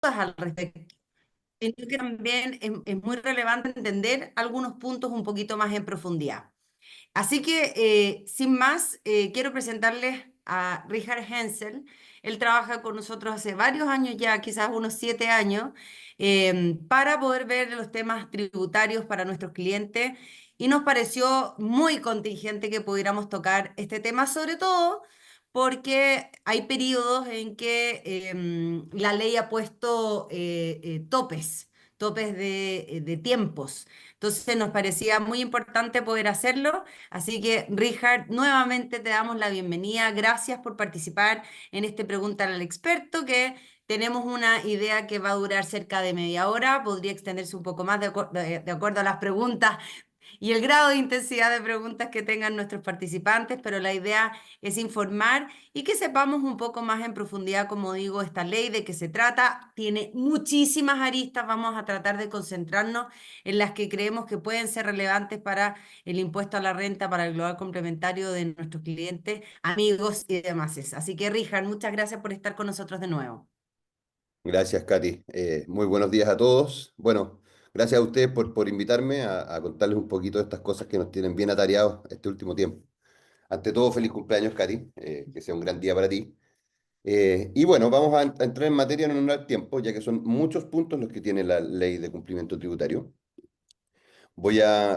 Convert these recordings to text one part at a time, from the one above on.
al respecto. Creo que también es muy relevante entender algunos puntos un poquito más en profundidad. Así que, sin más, quiero presentarles a Richard Hensel. Él trabaja con nosotros hace varios años ya, quizás unos 7 años, para poder ver los temas tributarios para nuestros clientes y nos pareció muy contingente que pudiéramos tocar este tema, sobre todo porque hay periodos en que la ley ha puesto topes de tiempos. Entonces nos parecía muy importante poder hacerlo. Así que, Richard, nuevamente te damos la bienvenida. Gracias por participar en este Pregúntale al Experto, que tenemos una idea que va a durar cerca de media hora. Podría extenderse un poco más de acuerdo a las preguntas y el grado de intensidad de preguntas que tengan nuestros participantes, pero la idea es informar y que sepamos un poco más en profundidad, como digo, esta ley, de qué se trata. Tiene muchísimas aristas, vamos a tratar de concentrarnos en las que creemos que pueden ser relevantes para el impuesto a la renta, para el global complementario de nuestros clientes, amigos y demás. Así que, Richard, muchas gracias por estar con nosotros de nuevo. Gracias, Katy. Muy buenos días a todos. Bueno, gracias a ustedes por invitarme a contarles un poquito de estas cosas que nos tienen bien atareados este último tiempo. Ante todo, feliz cumpleaños, Katy. Que sea un gran día para ti. Y bueno, vamos a entrar en materia en un tiempo, ya que son muchos puntos los que tiene la ley de cumplimiento tributario.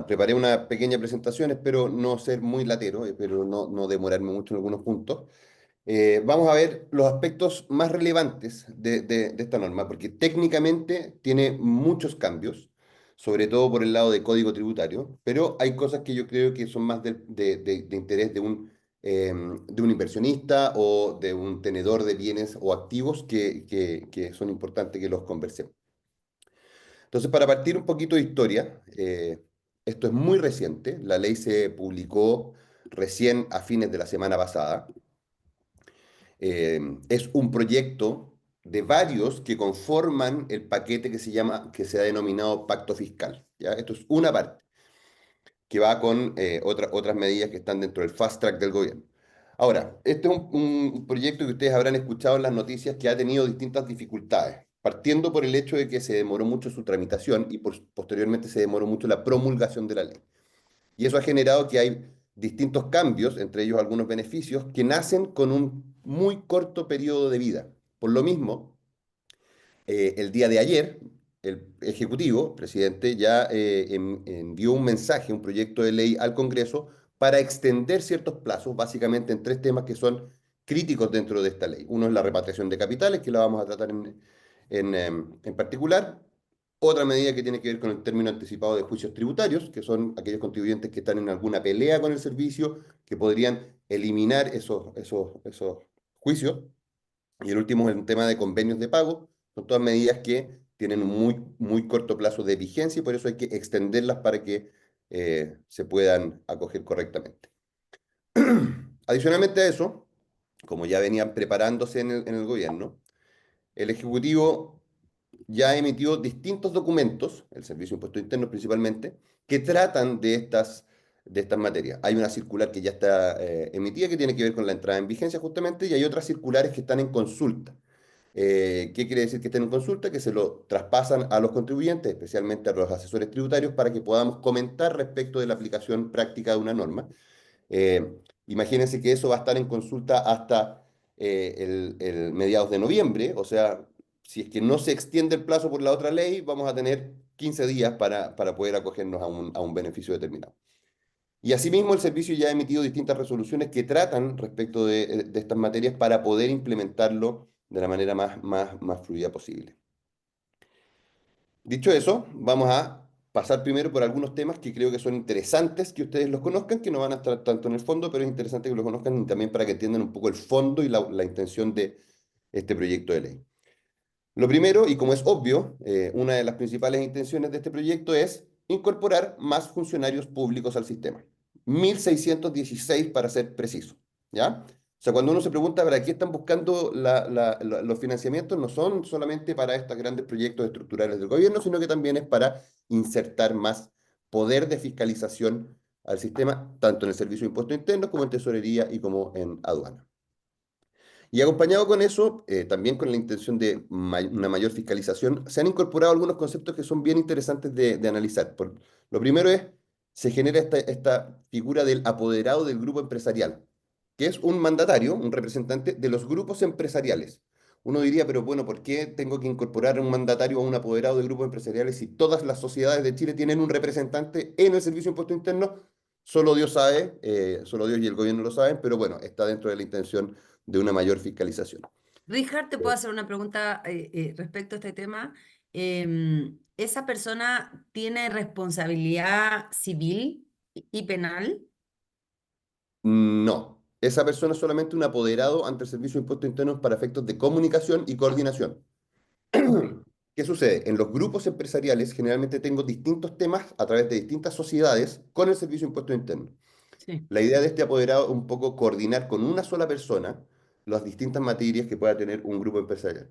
Preparé una pequeña presentación, espero no ser muy latero, espero no demorarme mucho en algunos puntos. Vamos a ver los aspectos más relevantes de esta norma, porque técnicamente tiene muchos cambios, sobre todo por el lado de código tributario, pero hay cosas que yo creo que son más de interés de un inversionista o de un tenedor de bienes o activos que son importantes que los conversemos. Entonces, para partir un poquito de historia, esto es muy reciente, la ley se publicó recién a fines de la semana pasada. Es un proyecto de varios que conforman el paquete que se ha denominado pacto fiscal. ¿Ya? Esto es una parte que va con otras medidas que están dentro del fast track del gobierno. Ahora, este es un proyecto que ustedes habrán escuchado en las noticias que ha tenido distintas dificultades, partiendo por el hecho de que se demoró mucho su tramitación y posteriormente se demoró mucho la promulgación de la ley. Y eso ha generado que hay distintos cambios, entre ellos algunos beneficios, que nacen con un muy corto periodo de vida. Por lo mismo, el día de ayer, el Ejecutivo, el presidente, ya envió un mensaje, un proyecto de ley al Congreso para extender ciertos plazos, básicamente en tres temas que son críticos dentro de esta ley. Uno es la repatriación de capitales, que la vamos a tratar en particular. Otra medida que tiene que ver con el término anticipado de juicios tributarios, que son aquellos contribuyentes que están en alguna pelea con el servicio, que podrían eliminar esos juicios. Y el último es el tema de convenios de pago. Son todas medidas que tienen un muy corto plazo de vigencia y por eso hay que extenderlas para que se puedan acoger correctamente. Adicionalmente a eso, como ya venían preparándose en el gobierno, el Ejecutivo ya emitió distintos documentos, el Servicio de Impuestos Internos principalmente, que tratan de estas materias. Hay una circular que ya está emitida que tiene que ver con la entrada en vigencia justamente y hay otras circulares que están en consulta. ¿Qué quiere decir que estén en consulta? Que se lo traspasan a los contribuyentes, especialmente a los asesores tributarios, para que podamos comentar respecto de la aplicación práctica de una norma. Imagínense que eso va a estar en consulta hasta el mediados de noviembre, o sea, si es que no se extiende el plazo por la otra ley, vamos a tener 15 días para poder acogernos a un beneficio determinado. Y asimismo, el servicio ya ha emitido distintas resoluciones que tratan respecto de estas materias para poder implementarlo de la manera más fluida posible. Dicho eso, vamos a pasar primero por algunos temas que creo que son interesantes que ustedes los conozcan, que no van a estar tanto en el fondo, pero es interesante que los conozcan y también para que entiendan un poco el fondo y la intención de este proyecto de ley. Lo primero, y como es obvio, una de las principales intenciones de este proyecto es incorporar más funcionarios públicos al sistema. 1.616 para ser preciso, ¿ya? O sea, cuando uno se pregunta para qué están buscando los financiamientos, no son solamente para estos grandes proyectos estructurales del gobierno, sino que también es para insertar más poder de fiscalización al sistema, tanto en el Servicio de Impuestos Internos como en Tesorería y como en aduana. Y acompañado con eso, también con la intención de una mayor fiscalización, se han incorporado algunos conceptos que son bien interesantes de analizar. Lo primero es, se genera esta figura del apoderado del grupo empresarial, que es un mandatario, un representante de los grupos empresariales. Uno diría, pero bueno, ¿por qué tengo que incorporar un mandatario o un apoderado de grupos empresariales si todas las sociedades de Chile tienen un representante en el Servicio de Impuesto Interno? Solo Dios sabe, solo Dios y el gobierno lo saben, pero bueno, está dentro de la intención de una mayor fiscalización. Richard, ¿te puedo hacer una pregunta respecto a este tema? ¿Esa persona tiene responsabilidad civil y penal? No, esa persona es solamente un apoderado ante el Servicio de Impuestos Internos para efectos de comunicación y coordinación. Ok, ¿Qué sucede? En los grupos empresariales generalmente tengo distintos temas a través de distintas sociedades con el Servicio de Impuestos Internos. sí. La idea de este apoderado es un poco coordinar con una sola persona las distintas materias que pueda tener un grupo empresarial.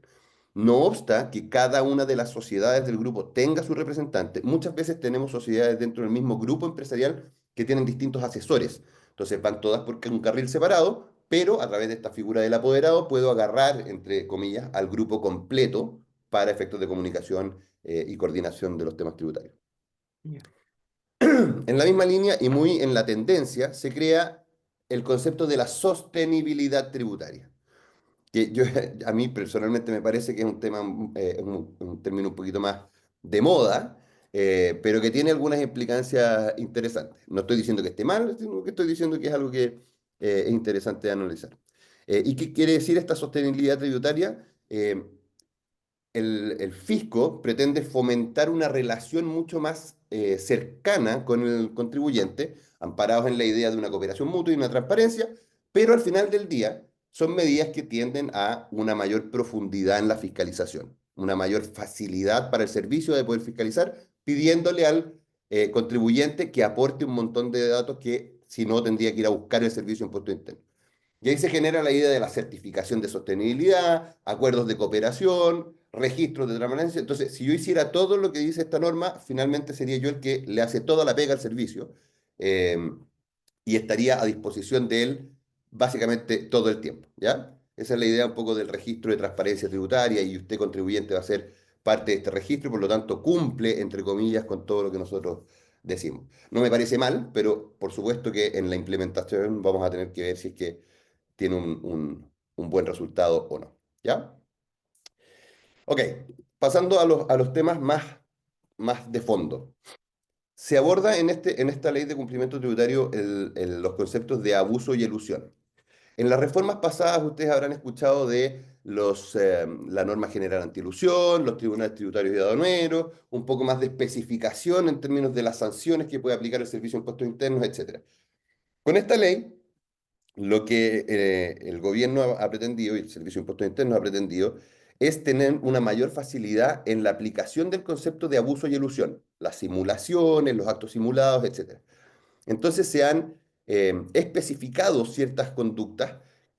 No obsta que cada una de las sociedades del grupo tenga su representante, muchas veces tenemos sociedades dentro del mismo grupo empresarial que tienen distintos asesores. Entonces van todas por un carril separado, pero a través de esta figura del apoderado puedo agarrar, entre comillas, al grupo completo para efectos de comunicación y coordinación de los temas tributarios. Ya. En la misma línea y muy en la tendencia, se crea el concepto de la sostenibilidad tributaria, que yo, a mí personalmente me parece que es un tema, un término un poquito más de moda, pero que tiene algunas implicancias interesantes. No estoy diciendo que esté mal, sino que estoy diciendo que es algo que es interesante de analizar. ¿Y qué quiere decir esta sostenibilidad tributaria? El fisco pretende fomentar una relación mucho más cercana con el contribuyente, amparados en la idea de una cooperación mutua y una transparencia, pero al final del día son medidas que tienden a una mayor profundidad en la fiscalización, una mayor facilidad para el servicio de poder fiscalizar, pidiéndole al contribuyente que aporte un montón de datos que si no tendría que ir a buscar el servicio de impuesto interno. Y ahí se genera la idea de la certificación de sostenibilidad, acuerdos de cooperación, registros de transparencia. Entonces, si yo hiciera todo lo que dice esta norma, finalmente sería yo el que le hace toda la pega al servicio eh, y estaría a disposición de él básicamente todo el tiempo, ¿ya? Esa es la idea un poco del registro de transparencia tributaria y usted contribuyente va a ser parte de este registro y por lo tanto cumple, entre comillas, con todo lo que nosotros decimos. No me parece mal, pero por supuesto que en la implementación vamos a tener que ver si es que tiene un buen resultado o no. ¿Ya? Ok, pasando a los temas más de fondo. Se aborda en esta ley de cumplimiento tributario los conceptos de abuso y elusión. En las reformas pasadas ustedes habrán escuchado de la norma general antielusión, los tribunales tributarios y aduaneros, un poco más de especificación en términos de las sanciones que puede aplicar el Servicio de Impuestos Internos, etcétera. Con esta ley lo que el gobierno ha pretendido y el Servicio de Impuestos Internos ha pretendido es tener una mayor facilidad en la aplicación del concepto de abuso y elusión, las simulaciones, los actos simulados, etcétera. Entonces se han especificado ciertas conductas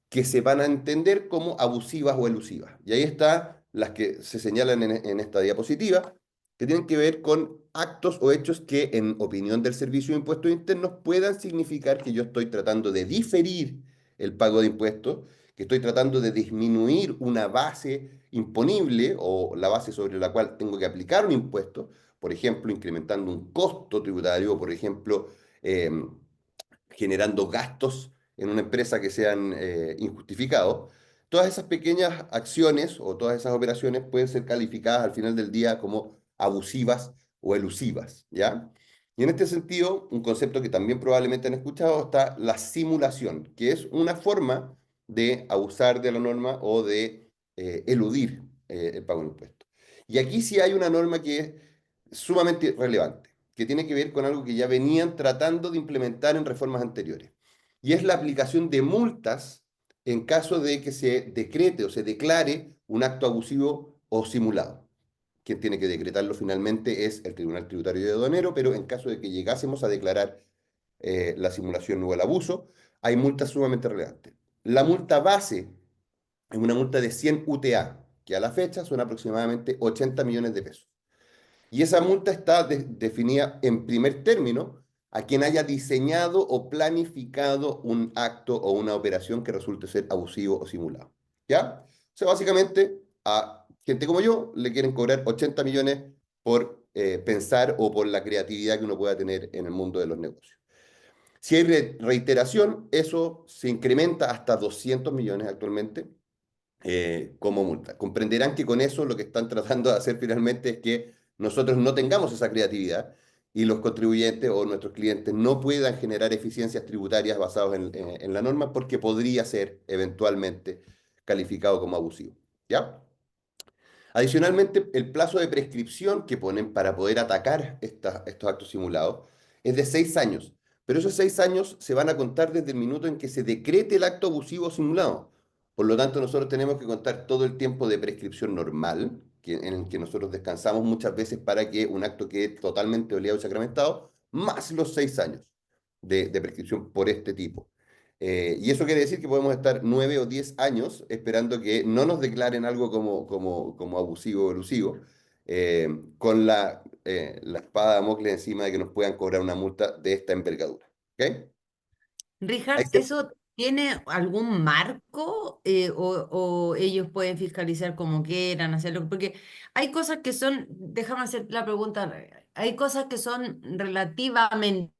que se van a entender como abusivas o elusivas. Y ahí están las que se señalan en esta diapositiva, que tienen que ver con actos o hechos que, en opinión del Servicio de Impuestos Internos, puedan significar que yo estoy tratando de diferir el pago de impuestos, que estoy tratando de disminuir una base imponible o la base sobre la cual tengo que aplicar un impuesto, por ejemplo, incrementando un costo tributario, o por ejemplo, eh, generando gastos en una empresa que sean injustificados. Todas esas pequeñas acciones o todas esas operaciones pueden ser calificadas al final del día como abusivas o elusivas, ¿ya? Y en este sentido, un concepto que también probablemente han escuchado está la simulación, que es una forma de abusar de la norma o de eludir el pago de impuestos. Y aquí sí hay una norma que es sumamente relevante, que tiene que ver con algo que ya venían tratando de implementar en reformas anteriores. Y es la aplicación de multas en caso de que se decrete o se declare un acto abusivo o simulado. Quien tiene que decretarlo finalmente es el Tribunal Tributario de Aduanero, pero en caso de que llegásemos a declarar la simulación o el abuso, hay multas sumamente relevantes. La multa base es una multa de 100 UTA, que a la fecha son aproximadamente 80 millones de pesos. Y esa multa está definida en primer término a quien haya diseñado o planificado un acto o una operación que resulte ser abusivo o simulado. ¿ya? O sea, básicamente a gente como yo le quieren cobrar 80 millones por pensar o por la creatividad que uno pueda tener en el mundo de los negocios. Si hay reiteración, eso se incrementa hasta 200 millones actualmente como multa. Comprenderán que con eso lo que están tratando de hacer finalmente es que nosotros no tengamos esa creatividad y los contribuyentes o nuestros clientes no puedan generar eficiencias tributarias basadas en la norma porque podría ser eventualmente calificado como abusivo. ¿Ya? Adicionalmente, el plazo de prescripción que ponen para poder atacar estos actos simulados es de 6 años, pero esos 6 años se van a contar desde el minuto en que se decrete el acto abusivo simulado. Por lo tanto, nosotros tenemos que contar todo el tiempo de prescripción normal, en el que nosotros descansamos muchas veces para que un acto quede totalmente oleado y sacramentado, más los 6 años de prescripción por este tipo. Y eso quiere decir que podemos estar 9 o 10 años esperando que no nos declaren algo como abusivo o elusivo, con la espada de Damocles encima de que nos puedan cobrar una multa de esta envergadura. ¿Ok? Ahí Richard, te- ¿eso tiene algún marco o ellos pueden fiscalizar como quieran hacerlo? Porque hay cosas que son, déjame hacer la pregunta, hay cosas que son relativamente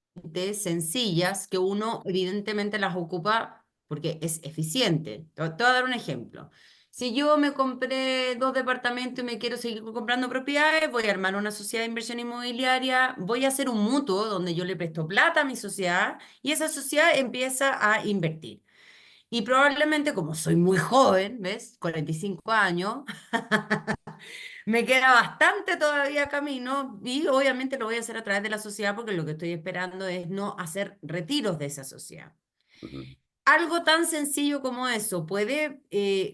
sencillas que uno evidentemente las ocupa porque es eficiente. Te voy a dar un ejemplo. Si yo me compré 2 departamentos y me quiero seguir comprando propiedades, voy a armar una sociedad de inversión inmobiliaria, voy a hacer un mutuo donde yo le presto plata a mi sociedad y esa sociedad empieza a invertir. Y probablemente, como soy muy joven, ¿ves? 45 años, me queda bastante todavía camino y obviamente lo voy a hacer a través de la sociedad porque lo que estoy esperando es no hacer retiros de esa sociedad. Ujú. Algo tan sencillo como eso, ¿puede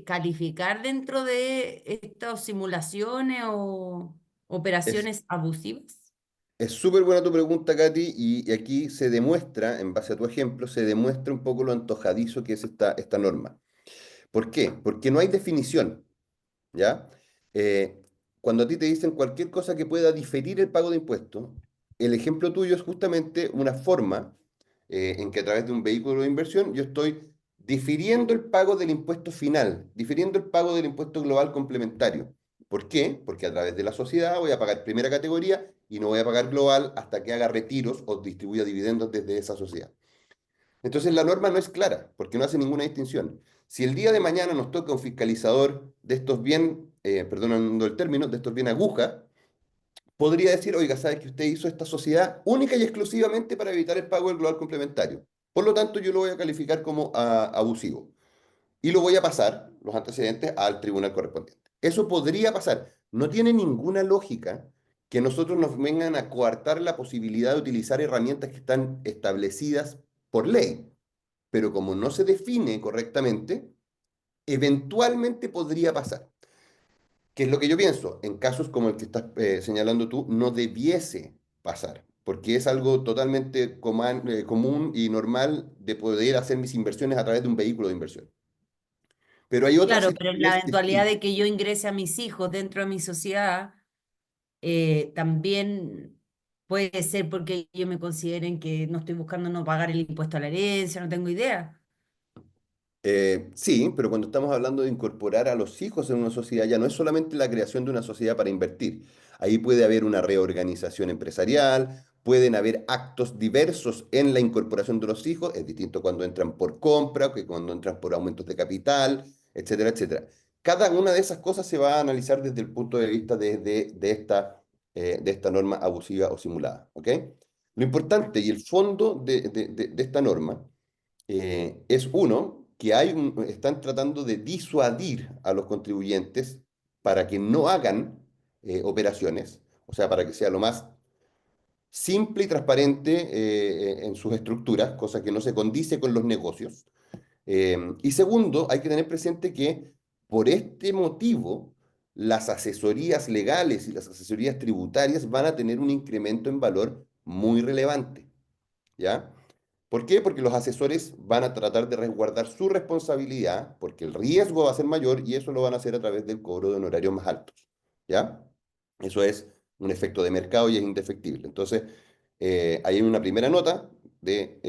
calificar dentro de estas simulaciones o Es operaciones abusivas? es súper buena tu pregunta, Katy, y aquí se demuestra, en base a tu ejemplo, se demuestra un poco lo antojadizo que es esta norma. ¿Por qué? Porque no hay definición. ¿Ya? Cuando a ti te dicen cualquier cosa que pueda diferir el pago de impuestos, el ejemplo tuyo es justamente una forma en que a través de un vehículo de inversión yo estoy difiriendo el pago del impuesto final, difiriendo el pago del impuesto global complementario. ¿Por qué? Porque a través de la sociedad voy a pagar primera categoría y no voy a pagar global hasta que haga retiros o distribuya dividendos desde esa sociedad. Entonces la norma no es clara, porque no hace ninguna distinción. Si el día de mañana nos toca un fiscalizador de estos bien, perdonando el término, de estos bien aguja, podría decir, oiga, ¿sabe que usted hizo esta sociedad única y exclusivamente para evitar el pago del global complementario? Por lo tanto, yo lo voy a calificar como abusivo y lo voy a pasar, los antecedentes, al tribunal correspondiente. Eso podría pasar. No tiene ninguna lógica que nosotros nos vengan a coartar la posibilidad de utilizar herramientas que están establecidas por ley, pero como no se define correctamente, eventualmente podría pasar. ¿Qué es lo que yo pienso? En casos como el que estás señalando tú, no debiese pasar, porque es algo totalmente común y normal de poder hacer mis inversiones a través de un vehículo de inversión. Pero hay otras Claro, pero en la situaciones que eventualidad sí. de que yo ingrese a mis hijos dentro de mi sociedad, también puede ser porque ellos me consideren que no estoy buscando no pagar el impuesto a la herencia, no tengo idea. Sí, pero cuando estamos hablando de incorporar a los hijos en una sociedad, ya no es solamente la creación de una sociedad para invertir. Ahí puede haber una reorganización empresarial, pueden haber actos diversos en la incorporación de los hijos. Es distinto cuando entran por compra que cuando entran por aumentos de capital, etcétera, etcétera. Cada una de esas cosas se va a analizar desde el punto de vista de esta norma abusiva o simulada, ¿ok? Lo importante y el fondo de esta norma es uno, que están tratando de disuadir a los contribuyentes para que no hagan operaciones, o sea, para que sea lo más simple y transparente en sus estructuras, cosa que no se condice con los negocios. Y segundo, hay que tener presente que por este motivo, las asesorías legales y las asesorías tributarias van a tener un incremento en valor muy relevante, ¿ya? ¿Por qué? Porque los asesores van a tratar de resguardar su responsabilidad, porque el riesgo va a ser mayor y eso lo van a hacer a través del cobro de honorarios más altos. ¿Ya? Eso es un efecto de mercado y es indefectible. Entonces, ahí hay una primera nota de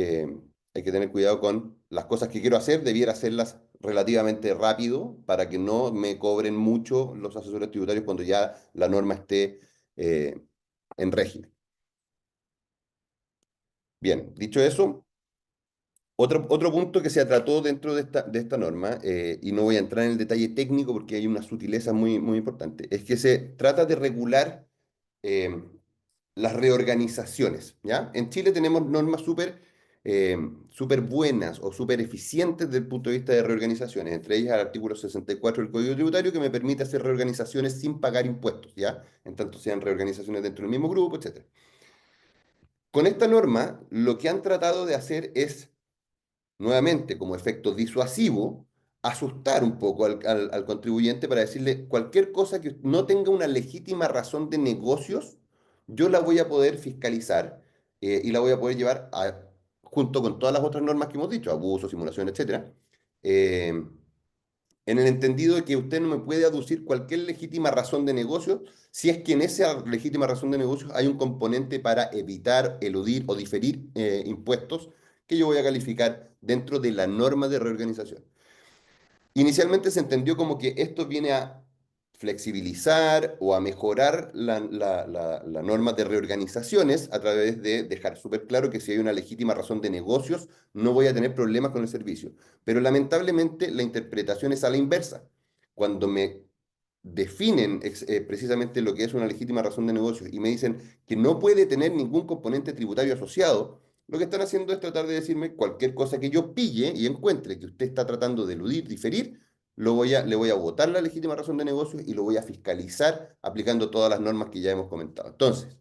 hay que tener cuidado con las cosas que quiero hacer, debiera hacerlas relativamente rápido para que no me cobren mucho los asesores tributarios cuando ya la norma esté eh, en régimen. Bien, dicho eso, otro punto que se trató dentro de esta norma, y no voy a entrar en el detalle técnico porque hay una sutileza muy importante, es que se trata de regular eh, las reorganizaciones, ¿ya? En Chile tenemos normas eh, súper buenas o súper eficientes desde el punto de vista de reorganizaciones, entre ellas el artículo 64 del Código Tributario que me permite hacer reorganizaciones sin pagar impuestos, ¿ya? En tanto sean reorganizaciones dentro del mismo grupo, etcétera. Con esta norma, lo que han tratado de hacer es nuevamente como efecto disuasivo, asustar un poco al contribuyente para decirle cualquier cosa que no tenga una legítima razón de negocios, yo la voy a poder fiscalizar y la voy a poder llevar junto con todas las otras normas que hemos dicho, abuso, simulación, etcétera, eh, en el entendido de que usted no me puede aducir cualquier legítima razón de negocio si es que en esa legítima razón de negocio hay un componente para evitar, eludir o diferir impuestos que yo voy a calificar dentro de la norma de reorganización. Inicialmente se entendió como que esto viene a flexibilizar o a mejorar la norma de reorganizaciones a través de dejar súper claro que si hay una legítima razón de negocios, no voy a tener problemas con el servicio. Pero lamentablemente la interpretación es a la inversa. Cuando me definen precisamente lo que es una legítima razón de negocios y me dicen que no puede tener ningún componente tributario asociado, lo que están haciendo es tratar de decirme cualquier cosa que yo pille y encuentre que usted está tratando de eludir, diferir, le voy a votar la legítima razón de negocios y lo voy a fiscalizar aplicando todas las normas que ya hemos comentado. Entonces,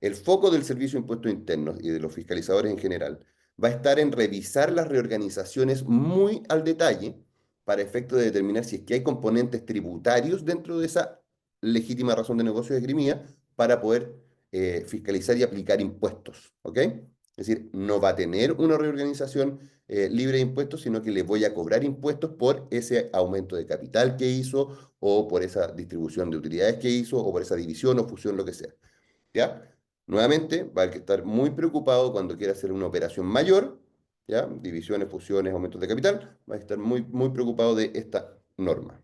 el foco del Servicio de Impuestos Internos y de los fiscalizadores en general va a estar en revisar las reorganizaciones muy al detalle para efecto de determinar si es que hay componentes tributarios dentro de esa legítima razón de negocio esgrimida para poder fiscalizar y aplicar impuestos, ¿ok? Es decir, no va a tener una reorganización libre de impuestos, sino que le voy a cobrar impuestos por ese aumento de capital que hizo o por esa distribución de utilidades que hizo o por esa división o fusión, lo que sea. ¿Ya? Nuevamente, va a haber que estar muy preocupado cuando quiera hacer una operación mayor, ¿ya? Divisiones, fusiones, aumentos de capital, va a estar muy preocupado de esta norma.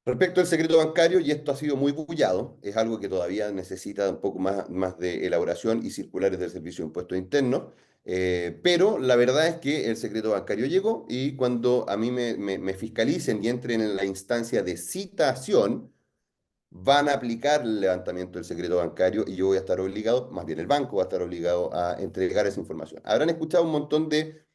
Respecto al secreto bancario, y esto ha sido muy bullado, es algo que todavía necesita un poco más de elaboración y circulares del Servicio de Impuestos Internos, pero la verdad es que el secreto bancario llegó y cuando a mí me fiscalicen y entren en la instancia de citación, van a aplicar el levantamiento del secreto bancario y yo voy a estar obligado, más bien el banco va a estar obligado a entregar esa información. Habrán escuchado un montón de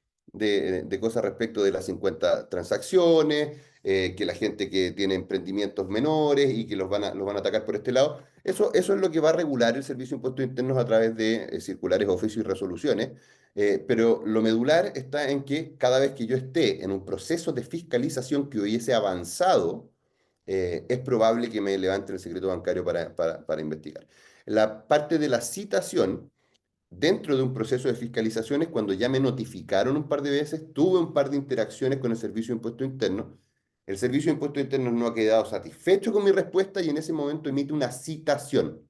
cosas respecto de las 50 transacciones, que la gente que tiene emprendimientos menores y que los van a atacar por este lado. Eso es lo que va a regular el Servicio de Impuestos Internos a través de circulares, oficios y resoluciones. Pero lo medular está en que cada vez que yo esté en un proceso de fiscalización que hubiese avanzado, es probable que me levanten el secreto bancario para investigar. La parte de la citación, dentro de un proceso de fiscalizaciones, cuando ya me notificaron un par de veces, tuve un par de interacciones con el Servicio de Impuestos Internos. El Servicio de Impuestos Internos no ha quedado satisfecho con mi respuesta y en ese momento emite una citación.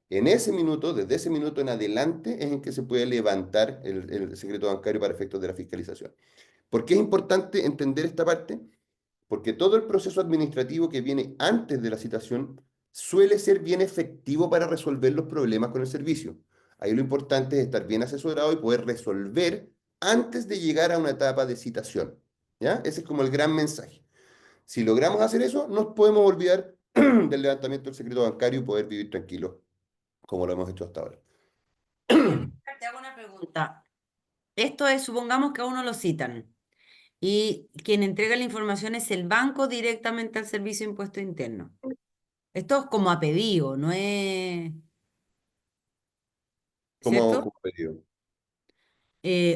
En ese minuto, desde ese minuto en adelante, es en que se puede levantar el secreto bancario para efectos de la fiscalización. ¿Por qué es importante entender esta parte? Porque todo el proceso administrativo que viene antes de la citación suele ser bien efectivo para resolver los problemas con el servicio. Ahí lo importante es estar bien asesorado y poder resolver antes de llegar a una etapa de citación. ¿Ya? Ese es como el gran mensaje. Si logramos hacer eso, nos podemos olvidar del levantamiento del secreto bancario y poder vivir tranquilos como lo hemos hecho hasta ahora. Oye, te hago una pregunta. Esto es, supongamos que a uno lo citan y quien entrega la información es el banco directamente al Servicio de Impuestos Internos. Esto es como a pedido, no es, ¿cierto? Como pedido.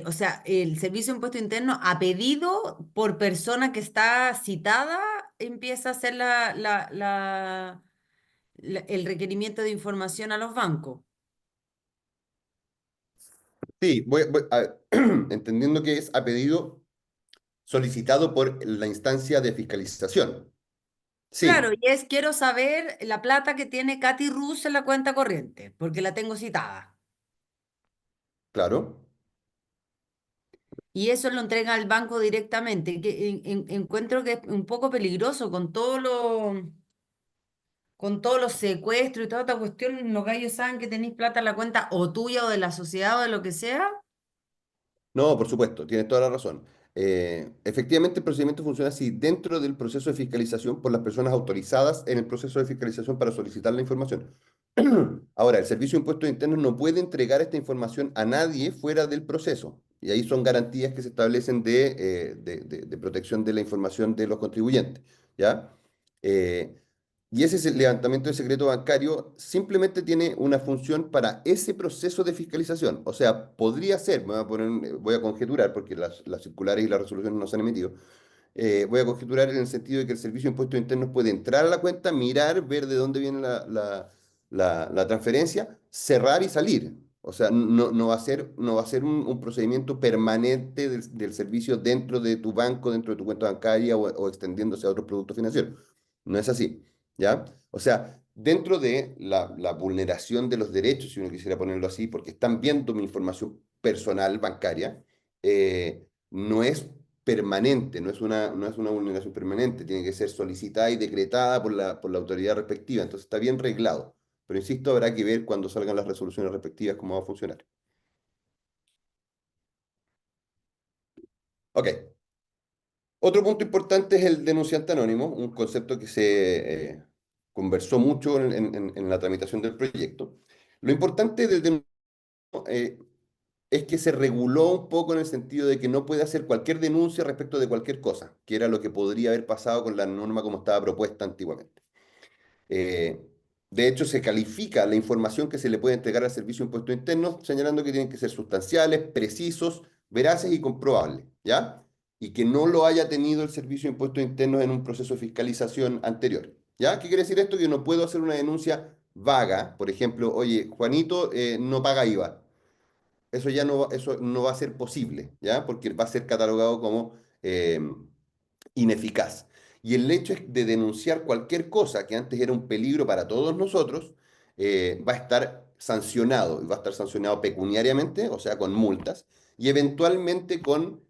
O sea, el Servicio de Impuesto Interno a pedido por persona que está citada empieza a hacer el requerimiento de información a los bancos. Sí, a ver, entendiendo que es a pedido solicitado por la instancia de fiscalización. Claro, Sí, y es quiero saber la plata que tiene Katy Rus en la cuenta corriente, porque la tengo citada. claro. y eso lo entrega al banco directamente, que encuentro que es un poco peligroso con todos los secuestros y toda esta cuestión, los gallos saben que tenéis plata en la cuenta o tuya o de la sociedad o de lo que sea. No, por supuesto, tienes toda la razón. Efectivamente, el procedimiento funciona así dentro del proceso de fiscalización por las personas autorizadas en el proceso de fiscalización para solicitar la información. Ahora, el Servicio de Impuestos Internos no puede entregar esta información a nadie fuera del proceso. Y ahí son garantías que se establecen de protección de la información de los contribuyentes. ¿Ya? Eh, y ese es el levantamiento de secreto bancario, simplemente tiene una función para ese proceso de fiscalización. O sea, podría ser, voy a conjeturar, porque las circulares y las resoluciones no se han emitido, voy a conjeturar en el sentido de que el Servicio de Impuestos Internos puede entrar a la cuenta, mirar, ver de dónde viene la transferencia, cerrar y salir. O sea, no va a ser un procedimiento permanente del servicio dentro de tu banco, dentro de tu cuenta bancaria o extendiéndose a otros productos financieros. No es así, ¿ya? O sea, dentro de la vulneración de los derechos, si uno quisiera ponerlo así, porque están viendo mi información personal bancaria, no es permanente, no es una vulneración permanente, tiene que ser solicitada y decretada por la autoridad respectiva, entonces está bien reglado. Pero insisto, habrá que ver cuando salgan las resoluciones respectivas cómo va a funcionar. Ok. Otro punto importante es el denunciante anónimo, un concepto que se conversó mucho en la tramitación del proyecto. Lo importante del denunciante es que se reguló un poco en el sentido de que no puede hacer cualquier denuncia respecto de cualquier cosa, que era lo que podría haber pasado con la norma como estaba propuesta antiguamente. Eh, de hecho, se califica la información que se le puede entregar al Servicio de Impuestos Internos, señalando que tienen que ser sustanciales, precisos, veraces y comprobables, ¿ya? Y que no lo haya tenido el Servicio de Impuestos Internos en un proceso de fiscalización anterior, ¿ya? ¿Qué quiere decir esto? Que no puedo hacer una denuncia vaga, por ejemplo, oye, Juanito no paga IVA. Eso no va a ser posible, ¿ya? Porque va a ser catalogado como ineficaz. Y el hecho es de denunciar cualquier cosa que antes era un peligro para todos nosotros, va a estar sancionado, y va a estar sancionado pecuniariamente, o sea, con multas, y eventualmente con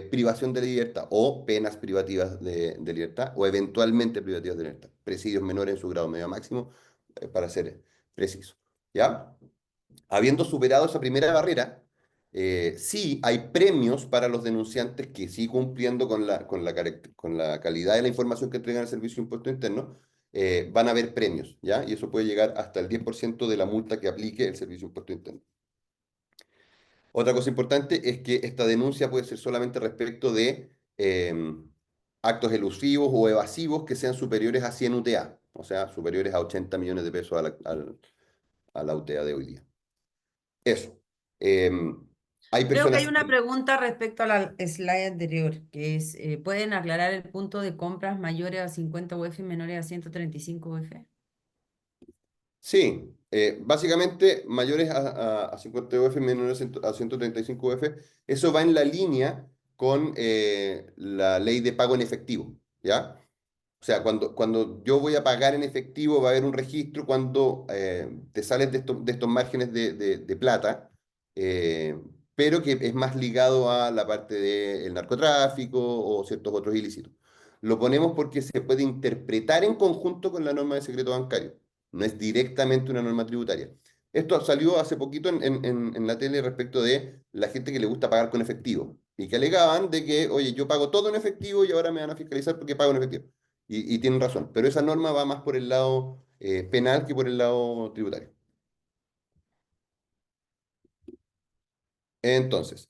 privación de libertad o penas privativas de libertad, o eventualmente privativas de libertad, presidios menores en su grado medio máximo, para ser preciso. ¿Ya? Habiendo superado esa primera barrera, sí hay premios para los denunciantes que sí cumpliendo con la calidad de la información que entregan al Servicio de Impuestos Internos, van a haber premios, ¿ya? Y eso puede llegar hasta el 10% de la multa que aplique el Servicio de Impuestos Internos. Otra cosa importante es que esta denuncia puede ser solamente respecto de actos elusivos o evasivos que sean superiores a 100 UTA, o sea, superiores a 80 millones de pesos a la UTA de hoy día. Eso. Hay Creo que hay personas una que pregunta respecto a la slide anterior, que es, ¿pueden aclarar el punto de compras mayores a 50 UF y menores a 135 UF? sí, básicamente mayores a 50 UF, menores a 135 UF, eso va en la línea con la ley de pago en efectivo, ¿ya? O sea, cuando yo voy a pagar en efectivo, va a haber un registro cuando te sales de estos márgenes de plata, eh, pero que es más ligado a la parte del narcotráfico o ciertos otros ilícitos. Lo ponemos porque se puede interpretar en conjunto con la norma de secreto bancario. No es directamente una norma tributaria. Esto salió hace poquito en la tele respecto de la gente que le gusta pagar con efectivo y que alegaban de que, oye, yo pago todo en efectivo y ahora me van a fiscalizar porque pago en efectivo. Y tienen razón, pero esa norma va más por el lado penal que por el lado tributario. Entonces,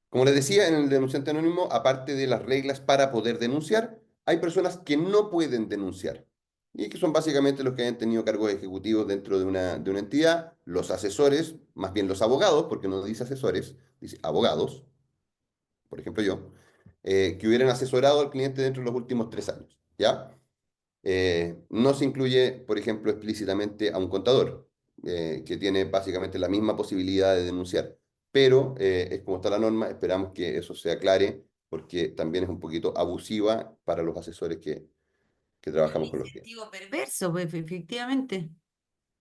como les decía, en el denunciante anónimo, aparte de las reglas para poder denunciar, hay personas que no pueden denunciar y que son básicamente los que han tenido cargos ejecutivos dentro de una entidad, los asesores, más bien los abogados, porque no dice asesores, dice abogados, por ejemplo yo, que hubieran asesorado al cliente dentro de los últimos 3 años, ¿ya? No se incluye, por ejemplo, explícitamente a un contador, que tiene básicamente la misma posibilidad de denunciar. Pero es como está la norma, esperamos que eso se aclare, porque también es un poquito abusiva para los asesores que Es un trabajamos con los clientes. incentivo perverso, pues, efectivamente.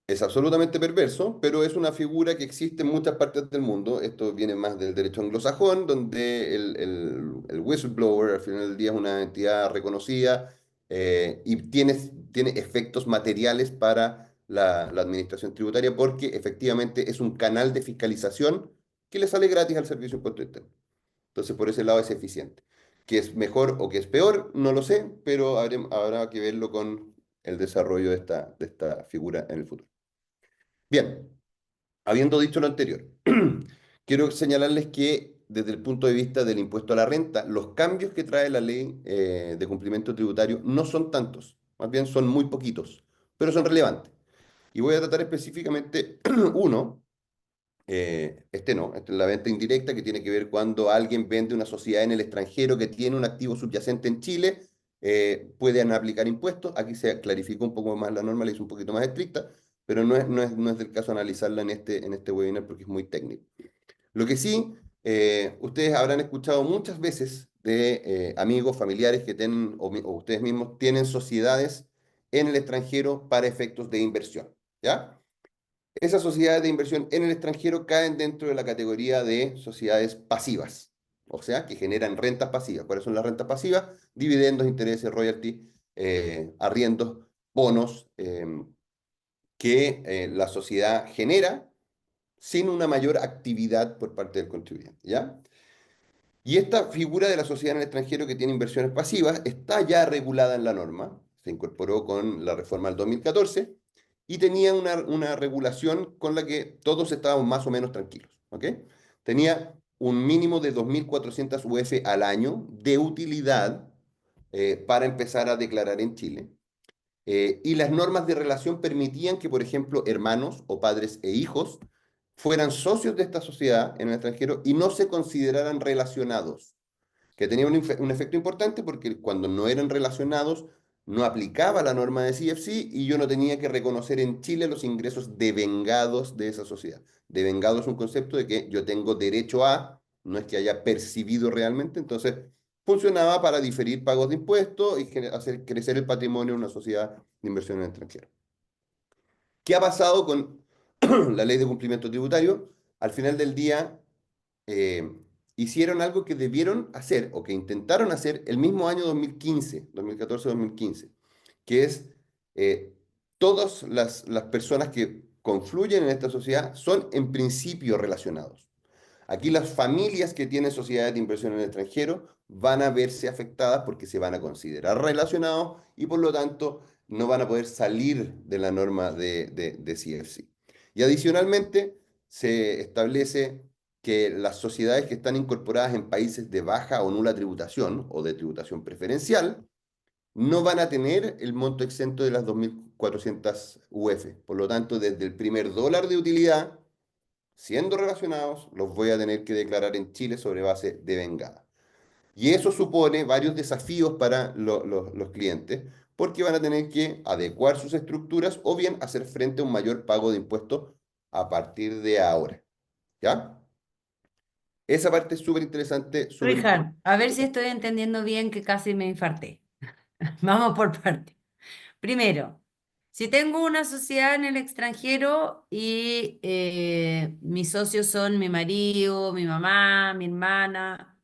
Es absolutamente perverso, pero es una figura que existe en muchas partes del mundo. Esto viene más del derecho anglosajón, donde el whistleblower al final del día es una entidad reconocida y tiene efectos materiales para la administración tributaria porque efectivamente es un canal de fiscalización que le sale gratis al Servicio de Impuesto Interno. Entonces, por ese lado es eficiente. ¿Que es mejor o que es peor? No lo sé, pero habrá que verlo con el desarrollo de esta figura en el futuro. Bien, habiendo dicho lo anterior, quiero señalarles que desde el punto de vista del impuesto a la renta, los cambios que trae la ley de cumplimiento tributario no son tantos, más bien son muy poquitos, pero son relevantes. Y voy a tratar específicamente uno, este no, esta es la venta indirecta que tiene que ver cuando alguien vende una sociedad en el extranjero que tiene un activo subyacente en Chile, pueden aplicar impuestos. Aquí se clarificó un poco más la norma, la hizo un poquito más estricta, pero no es del caso analizarla en este webinar porque es muy técnico. Lo que sí, ustedes habrán escuchado muchas veces de amigos, familiares que tienen, o ustedes mismos tienen sociedades en el extranjero para efectos de inversión, ¿ya? Esas sociedades de inversión en el extranjero caen dentro de la categoría de sociedades pasivas, o sea, que generan rentas pasivas. ¿Cuáles son las rentas pasivas? Dividendos, intereses, royalty, arriendos, bonos que la sociedad genera sin una mayor actividad por parte del contribuyente, ¿ya? Y esta figura de la sociedad en el extranjero que tiene inversiones pasivas está ya regulada en la norma, se incorporó con la reforma del 2014 y tenía una regulación con la que todos estábamos más o menos tranquilos, ¿ok? Tenía un mínimo de 2.400 UF al año de utilidad para empezar a declarar en Chile. Y las normas de relación permitían que, por ejemplo, hermanos o padres e hijos fueran socios de esta sociedad en el extranjero y no se consideraran relacionados, que tenía un efecto importante porque cuando no eran relacionados no aplicaba la norma de CFC y yo no tenía que reconocer en Chile los ingresos devengados de esa sociedad. Devengado es un concepto de que yo tengo derecho a, no es que haya percibido realmente, entonces funcionaba para diferir pagos de impuestos y hacer crecer el patrimonio de una sociedad de inversión en el extranjero. ¿Qué ha pasado con la ley de cumplimiento tributario? Al final del día, eh, hicieron algo que debieron hacer o que intentaron hacer el mismo año 2015, 2014-2015, que es todas las personas que confluyen en esta sociedad son en principio relacionados. Aquí las familias que tienen sociedades de inversión en el extranjero van a verse afectadas porque se van a considerar relacionados y por lo tanto no van a poder salir de la norma de CFC. Y adicionalmente se establece que las sociedades que están incorporadas en países de baja o nula tributación o de tributación preferencial no van a tener el monto exento de las 2.400 UF. Por lo tanto, desde el primer dólar de utilidad siendo relacionados, los voy a tener que declarar en Chile sobre base de vengada. Y eso supone varios desafíos para los clientes, porque van a tener que adecuar sus estructuras o bien hacer frente a un mayor pago de impuestos a partir de ahora. ¿Ya? Esa parte es súper interesante, súper Richard, importante. a ver si estoy entendiendo bien que casi me infarté. Vamos por partes. Primero, si tengo una sociedad en el extranjero y mis socios son mi marido, mi mamá, mi hermana,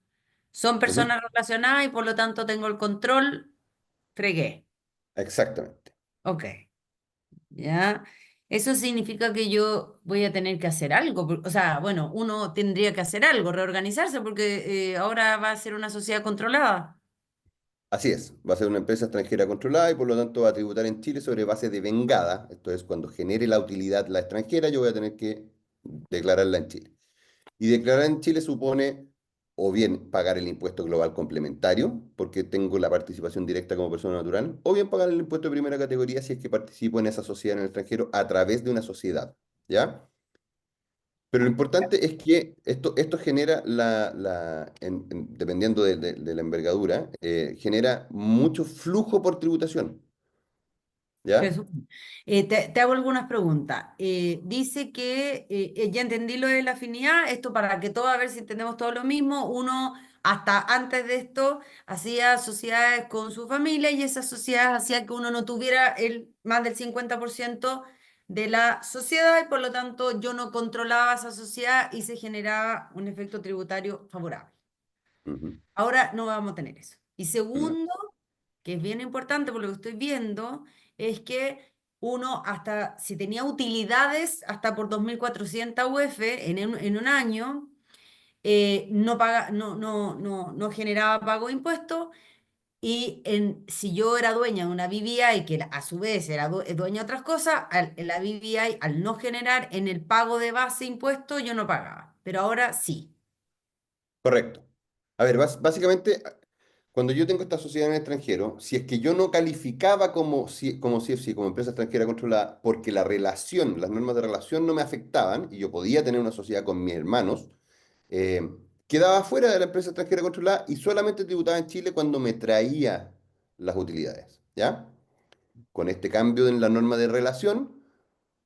son Ujú. personas relacionadas y por lo tanto tengo el control, fregué. Exactamente. Ok, ya. Eso significa que yo voy a tener que hacer algo. O sea, bueno, uno tendría que hacer algo, reorganizarse, porque ahora va a ser una sociedad controlada. Así es, va a ser una empresa extranjera controlada y por lo tanto va a tributar en Chile sobre base de vengada. Esto es, cuando genere la utilidad la extranjera, yo voy a tener que declararla en Chile. Y declarar en Chile supone o bien pagar el impuesto global complementario, porque tengo la participación directa como persona natural, o bien pagar el impuesto de primera categoría si es que participo en esa sociedad en el extranjero a través de una sociedad, ¿ya? Pero lo importante es que esto genera, dependiendo de la envergadura, genera mucho flujo por tributación, ¿ya? Jesús. Te hago algunas preguntas. Dice que ya entendí lo de la afinidad, esto para que todos, a ver si entendemos todo lo mismo. Uno, hasta antes de esto, hacía sociedades con su familia y esas sociedades hacían que uno no tuviera más del 50% de la sociedad y por lo tanto yo no controlaba esa sociedad y se generaba un efecto tributario favorable. Ujú. Ahora no vamos a tener eso. Y No, segundo, que es bien importante por lo que estoy viendo, es que uno hasta, si tenía utilidades hasta por 2.400 UF en un año, no paga, no generaba pago de impuestos. Y si yo era dueña de una BBI, que a su vez era dueña de otras cosas, la BBI, al no generar en el pago de base impuestos, yo no pagaba. Pero ahora sí. correcto. A ver, básicamente, cuando yo tengo esta sociedad en el extranjero, si es que yo no calificaba como CFC, como empresa extranjera controlada, porque la relación, las normas de relación no me afectaban y yo podía tener una sociedad con mis hermanos, eh, quedaba fuera de la empresa extranjera controlada y solamente tributaba en Chile cuando me traía las utilidades, ¿ya? Con este cambio en la norma de relación,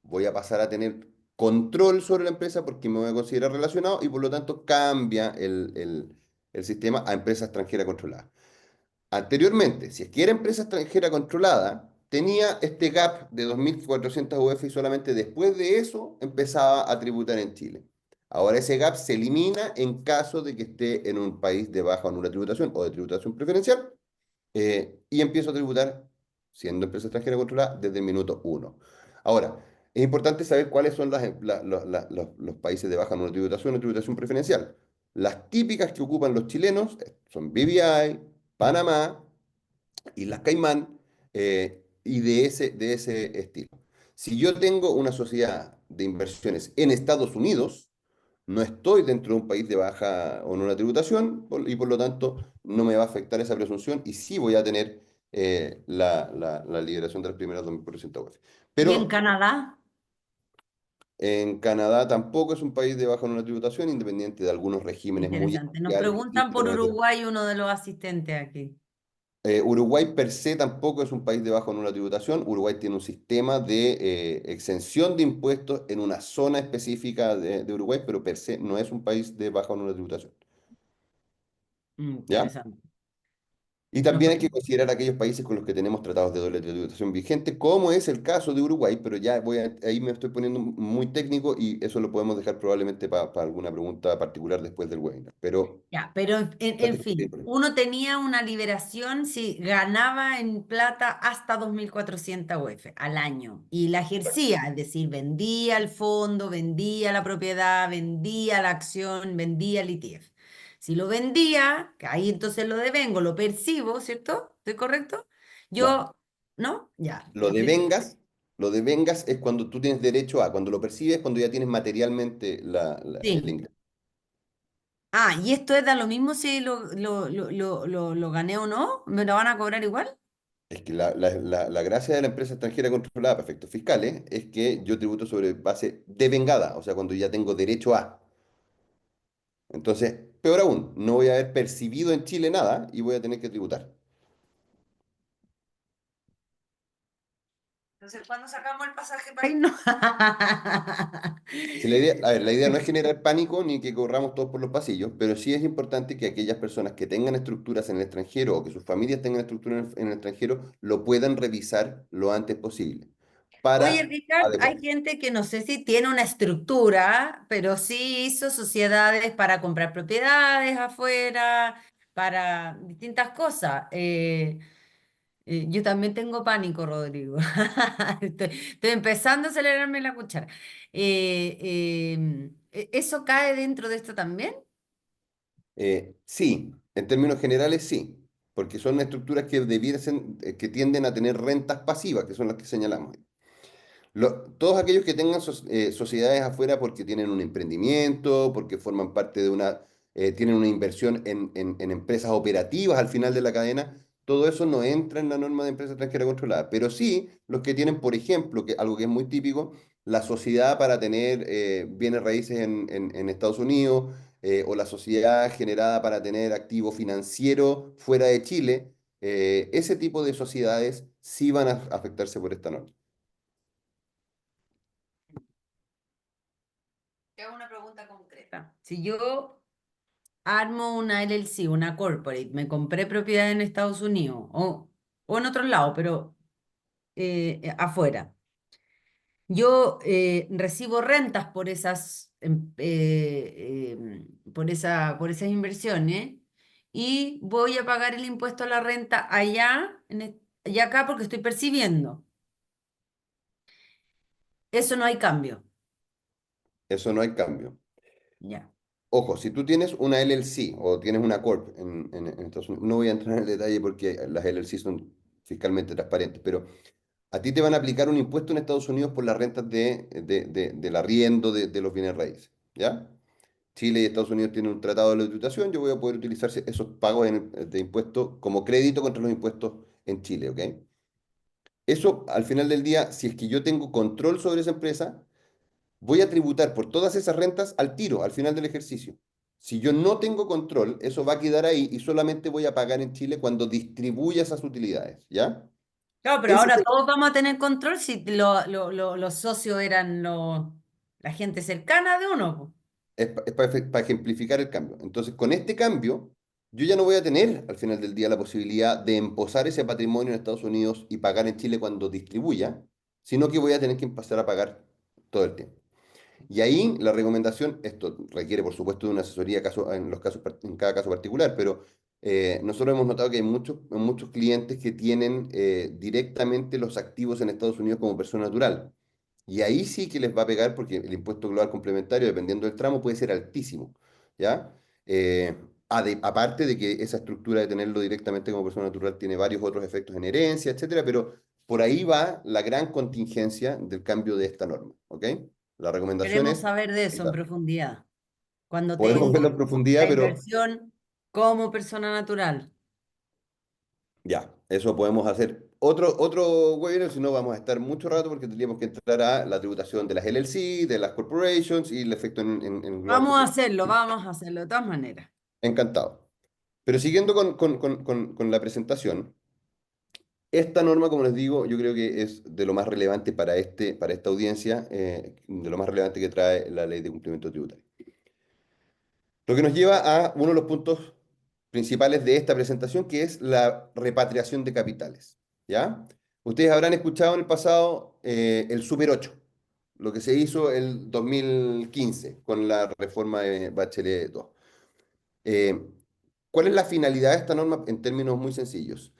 voy a pasar a tener control sobre la empresa porque me voy a considerar relacionado y por lo tanto cambia el sistema a empresa extranjera controlada. Anteriormente, si es que era empresa extranjera controlada, tenía este gap de 2.400 UF y solamente después de eso empezaba a tributar en Chile. Ahora ese gap se elimina en caso de que esté en un país de baja o nula tributación o de tributación preferencial y empiezo a tributar siendo empresa extranjera controlada desde el minuto uno. Ahora, es importante saber cuáles son los países de baja no tributación o tributación preferencial. Las típicas que ocupan los chilenos son BVI, Panamá, Islas Caimán y de ese estilo. Si yo tengo una sociedad de inversiones en Estados Unidos, no estoy dentro de un país de baja o nula tributación y por lo tanto no me va a afectar esa presunción y sí voy a tener la liberación de las primeras 2.400 UF. ¿Y en Pero Canadá? en Canadá tampoco es un país de baja o nula tributación, independiente de algunos regímenes muy Interesante. Nos especiales que preguntan existen por en otros. Uruguay, uno de los asistentes aquí. Uruguay per se tampoco es un país de baja o nula tributación. Uruguay tiene un sistema de exención de impuestos en una zona específica de Uruguay, pero per se no es un país de baja o nula tributación. ¿Ya? Interesante. Y Nos también hay que preguntan. considerar aquellos países con los que tenemos tratados de doble tributación vigente, como es el caso de Uruguay, pero ya ahí me estoy poniendo muy técnico y eso lo podemos dejar probablemente para alguna pregunta particular después del webinar. Pero, Ya, pero en fin, uno tenía una liberación si ganaba en plata hasta 2.400 UF al año y la ejercía, es decir, vendía el fondo, vendía la propiedad, vendía la acción, vendía el ETF. Si lo vendía, que ahí entonces lo devengo, lo percibo, ¿cierto? ¿Estoy correcto? no, Yo, ¿no? Ya, lo de vengas, lo de vengas es cuando tú tienes derecho a, cuando lo percibes, cuando ya tienes materialmente el sí. ingreso. Ah, ¿y esto es da lo mismo si lo gané o no? ¿Me lo van a cobrar igual? Es que la gracia de la empresa extranjera controlada para efectos fiscales es que yo tributo sobre base de vengada, o sea, cuando ya tengo derecho a. Entonces, peor aún, no voy a haber percibido en Chile nada y voy a tener que tributar. Entonces, ¿cuándo sacamos el pasaje para irnos? Si la idea, a ver, la idea no es generar pánico ni que corramos todos por los pasillos, pero sí es importante que aquellas personas que tengan estructuras en el extranjero o que sus familias tengan estructuras en el extranjero lo puedan revisar lo antes posible Oye, para Richard, adecuar. hay gente que no sé si tiene una estructura, pero sí hizo sociedades para comprar propiedades afuera, para distintas cosas. Yo también tengo pánico, Rodrigo. Estoy empezando a acelerarme la cuchara. ¿Eso cae dentro de esto también? Sí, en términos generales sí, porque son estructuras que que tienden a tener rentas pasivas, que son las que señalamos. Todos aquellos que tengan sociedades afuera porque tienen un emprendimiento, porque forman parte de tienen una inversión en empresas operativas al final de la cadena, todo eso no entra en la norma de empresa extranjera controlada. Pero sí los que tienen, por ejemplo, algo que es muy típico, la sociedad para tener bienes raíces en Estados Unidos o la sociedad generada para tener activo financiero fuera de Chile, ese tipo de sociedades sí van a afectarse por esta norma. Te hago una pregunta concreta. Si yo armo una LLC, una corporate, me compré propiedad en Estados Unidos o en otros lados, pero afuera. Yo recibo rentas por esas, por esas inversiones y voy a pagar el impuesto a la renta allá y acá porque estoy percibiendo. Eso no hay cambio. Eso no hay cambio. Ya. Ojo, si tú tienes una LLC o tienes una Corp en Estados Unidos, no voy a entrar en el detalle porque las LLC son fiscalmente transparentes, pero a ti te van a aplicar un impuesto en Estados Unidos por las rentas del arriendo de los bienes raíces, ¿ya? Chile y Estados Unidos tienen un tratado de libre tributación, yo voy a poder utilizar esos pagos de impuestos como crédito contra los impuestos en Chile, ¿ok? Eso, al final del día, si es que yo tengo control sobre esa empresa, voy a tributar por todas esas rentas al tiro, al final del ejercicio. Si yo no tengo control, eso va a quedar ahí y solamente voy a pagar en Chile cuando distribuya esas utilidades, ¿ya? Claro, pero Ese es ahora todos vamos a tener control si los socios eran la gente cercana de uno, po. es para ejemplificar el cambio. Entonces, con este cambio, yo ya no voy a tener al final del día la posibilidad de emposar ese patrimonio en Estados Unidos y pagar en Chile cuando distribuya, sino que voy a tener que empezar a pagar todo el tiempo. Y ahí la recomendación, esto requiere por supuesto de una asesoría en los casos, en cada caso particular, pero nosotros hemos notado que hay muchos clientes que tienen directamente los activos en Estados Unidos como persona natural. Y ahí sí que les va a pegar porque el impuesto global complementario, dependiendo del tramo, puede ser altísimo, ¿ya? Aparte de que esa estructura de tenerlo directamente como persona natural tiene varios otros efectos en herencia, etcétera, pero por ahí va la gran contingencia del cambio de esta norma, ¿ok? La recomendación Queremos es saber de eso en evitarlo. profundidad. Cuando Podemos tengo verlo en la profundidad, pero inversión como persona natural. ya, eso podemos hacer otro webinar, si no vamos a estar mucho rato porque tendríamos que entrar a la tributación de las LLC, de las corporations y el efecto en global completo. Vamos a hacerlo de todas maneras. Encantado. Pero siguiendo con la presentación, esta norma, como les digo, yo creo que es de lo más relevante para esta audiencia, de lo más relevante que trae la ley de cumplimiento tributario. Lo que nos lleva a uno de los puntos principales de esta presentación, que es la repatriación de capitales. ¿Ya? Ustedes habrán escuchado en el pasado el Super 8, lo que se hizo el 2015 con la reforma de Bachelet 2. Eh, ¿Cuál es la finalidad de esta norma en términos muy sencillos?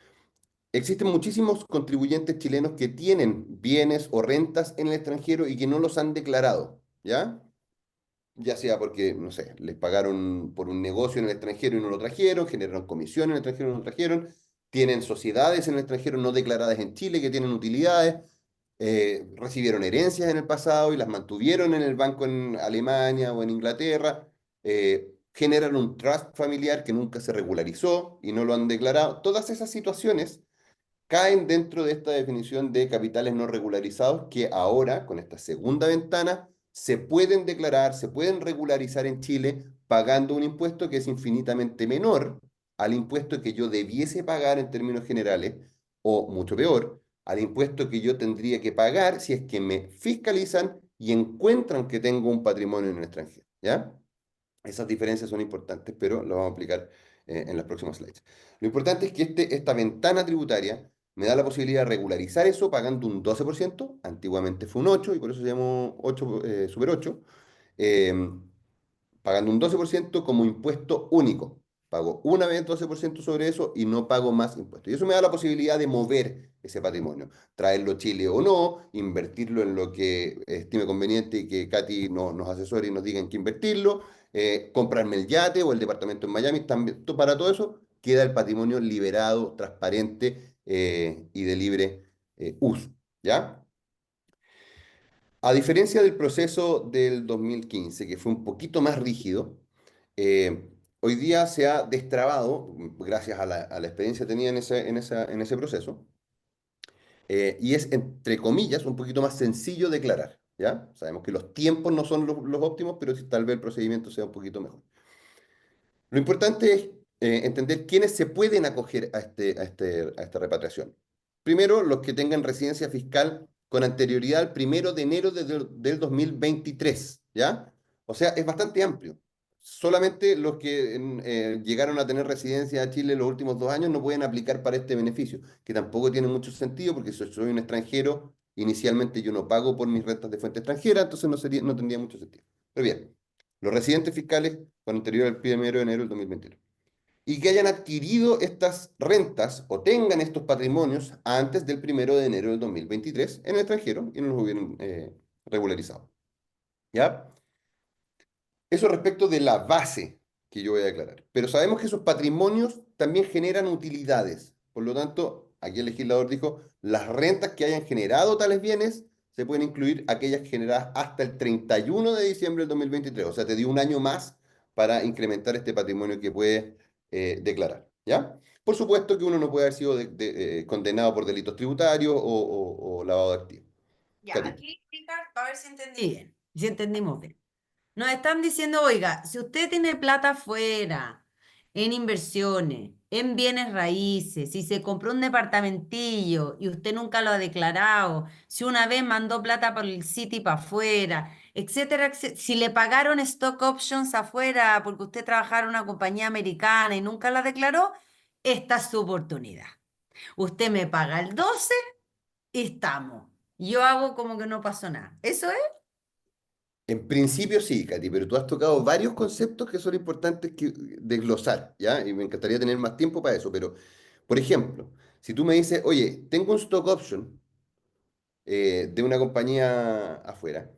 Existen muchísimos contribuyentes chilenos que tienen bienes o rentas en el extranjero y que no los han declarado, ¿ya? Ya sea porque, no sé, les pagaron por un negocio en el extranjero y no lo trajeron, generaron comisión en el extranjero y no lo trajeron, tienen sociedades en el extranjero no declaradas en Chile que tienen utilidades, recibieron herencias en el pasado y las mantuvieron en el banco en Alemania o en Inglaterra, generan un trust familiar que nunca se regularizó y no lo han declarado. Todas esas situaciones caen dentro de esta definición de capitales no regularizados que ahora, con esta segunda ventana, se pueden declarar, se pueden regularizar en Chile pagando un impuesto que es infinitamente menor al impuesto que yo debiese pagar en términos generales, o mucho peor, al impuesto que yo tendría que pagar si es que me fiscalizan y encuentran que tengo un patrimonio en el extranjero, ¿ya? Esas diferencias son importantes, pero lo vamos a aplicar en las próximas slides. Lo importante es que esta ventana tributaria me da la posibilidad de regularizar eso pagando un 12%, antiguamente fue un 8 y por eso se llamó 8, Super 8, eh, pagando un 12% como impuesto único. Pago una vez 12% sobre eso y no pago más impuestos. Y eso me da la posibilidad de mover ese patrimonio, traerlo a Chile o no, invertirlo en lo que estime conveniente y que Katy nos asesore y nos diga en qué invertirlo, comprarme el yate o el departamento en Miami. También, para todo eso queda el patrimonio liberado, transparente y de libre uso. ¿Ya? A diferencia del proceso del 2015, que fue un poquito más rígido, hoy día se ha destrabado, gracias a la experiencia que tenía en ese proceso, y es, entre comillas, un poquito más sencillo declarar, ¿ya? Sabemos que los tiempos no son los óptimos, pero sí, tal vez el procedimiento sea un poquito mejor. Lo importante es entender quiénes se pueden acoger a esta repatriación. Primero, los que tengan residencia fiscal con anterioridad al 1 de enero del 2023, ¿ya? O sea, es bastante amplio. Solamente los que llegaron a tener residencia a Chile los últimos 2 años no pueden aplicar para este beneficio, que tampoco tiene mucho sentido porque si soy un extranjero Inicialmente yo no pago por mis rentas de fuente extranjera, entonces no tendría mucho sentido. Pero bien, los residentes fiscales con anterior al 1 de enero del 2021 y que hayan adquirido estas rentas o tengan estos patrimonios antes del 1 de enero del 2023 en el extranjero y no los hubieran regularizado. ¿Ya? Eso respecto de la base que yo voy a declarar. Pero sabemos que esos patrimonios también generan utilidades. Por lo tanto, aquí el legislador dijo, las rentas que hayan generado tales bienes se pueden incluir aquellas generadas hasta el 31 de diciembre del 2023. O sea, te dio un año más para incrementar este patrimonio que puedes declarar. ¿Ya? Por supuesto que uno no puede haber sido condenado por delitos tributarios o lavado de activos. Ya, Catita. aquí explicar, a ver si entendí bien, si entendimos bien. Nos están diciendo, oiga, si usted tiene plata fuera, en inversiones, en bienes raíces, si se compró un departamentillo y usted nunca lo ha declarado, si una vez mandó plata por el City para afuera, etcétera, si le pagaron stock options afuera porque usted trabajara en una compañía americana y nunca la declaró, esta es su oportunidad. Usted me paga el 12 y estamos. Yo hago como que no pasó nada. ¿Eso es? En principio sí, Katy, pero tú has tocado varios conceptos que son importantes que desglosar, ¿ya? Y me encantaría tener más tiempo para eso, pero, por ejemplo, si tú me dices, oye, tengo un stock option de una compañía afuera,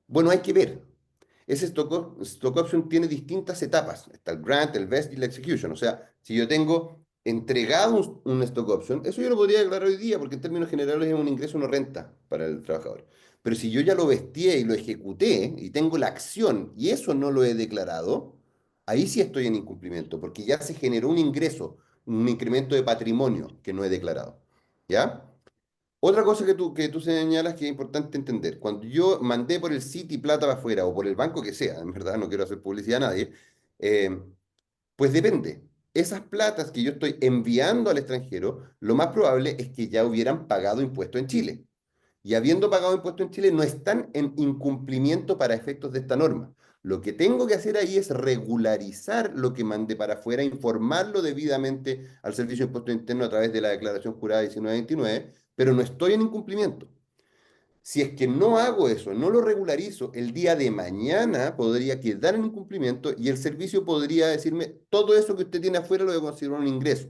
bueno, hay que ver. Ese stock option tiene distintas etapas. Está el grant, el vest y la execution. O sea, si yo tengo entregado un stock option, eso yo lo podría declarar hoy día porque en términos generales es un ingreso, no renta para el trabajador. Pero si yo ya lo vestí y lo ejecuté y tengo la acción y eso no lo he declarado, ahí sí estoy en incumplimiento porque ya se generó un ingreso, un incremento de patrimonio que no he declarado. ¿Ya? Otra cosa que tú señalas que es importante entender, cuando yo mandé por el Citi plata para afuera o por el banco que sea, en verdad no quiero hacer publicidad a nadie, eh, pues depende. Esas platas que yo estoy enviando al extranjero, lo más probable es que ya hubieran pagado impuesto en Chile. Y habiendo pagado impuesto en Chile, no están en incumplimiento para efectos de esta norma. Lo que tengo que hacer ahí es regularizar lo que mandé para afuera, informarlo debidamente al Servicio de Impuesto Interno a través de la declaración jurada 1929, pero no estoy en incumplimiento. Si es que no hago eso, no lo regularizo, el día de mañana podría quedar en incumplimiento y el servicio podría decirme, todo eso que usted tiene afuera lo voy a considerar un ingreso.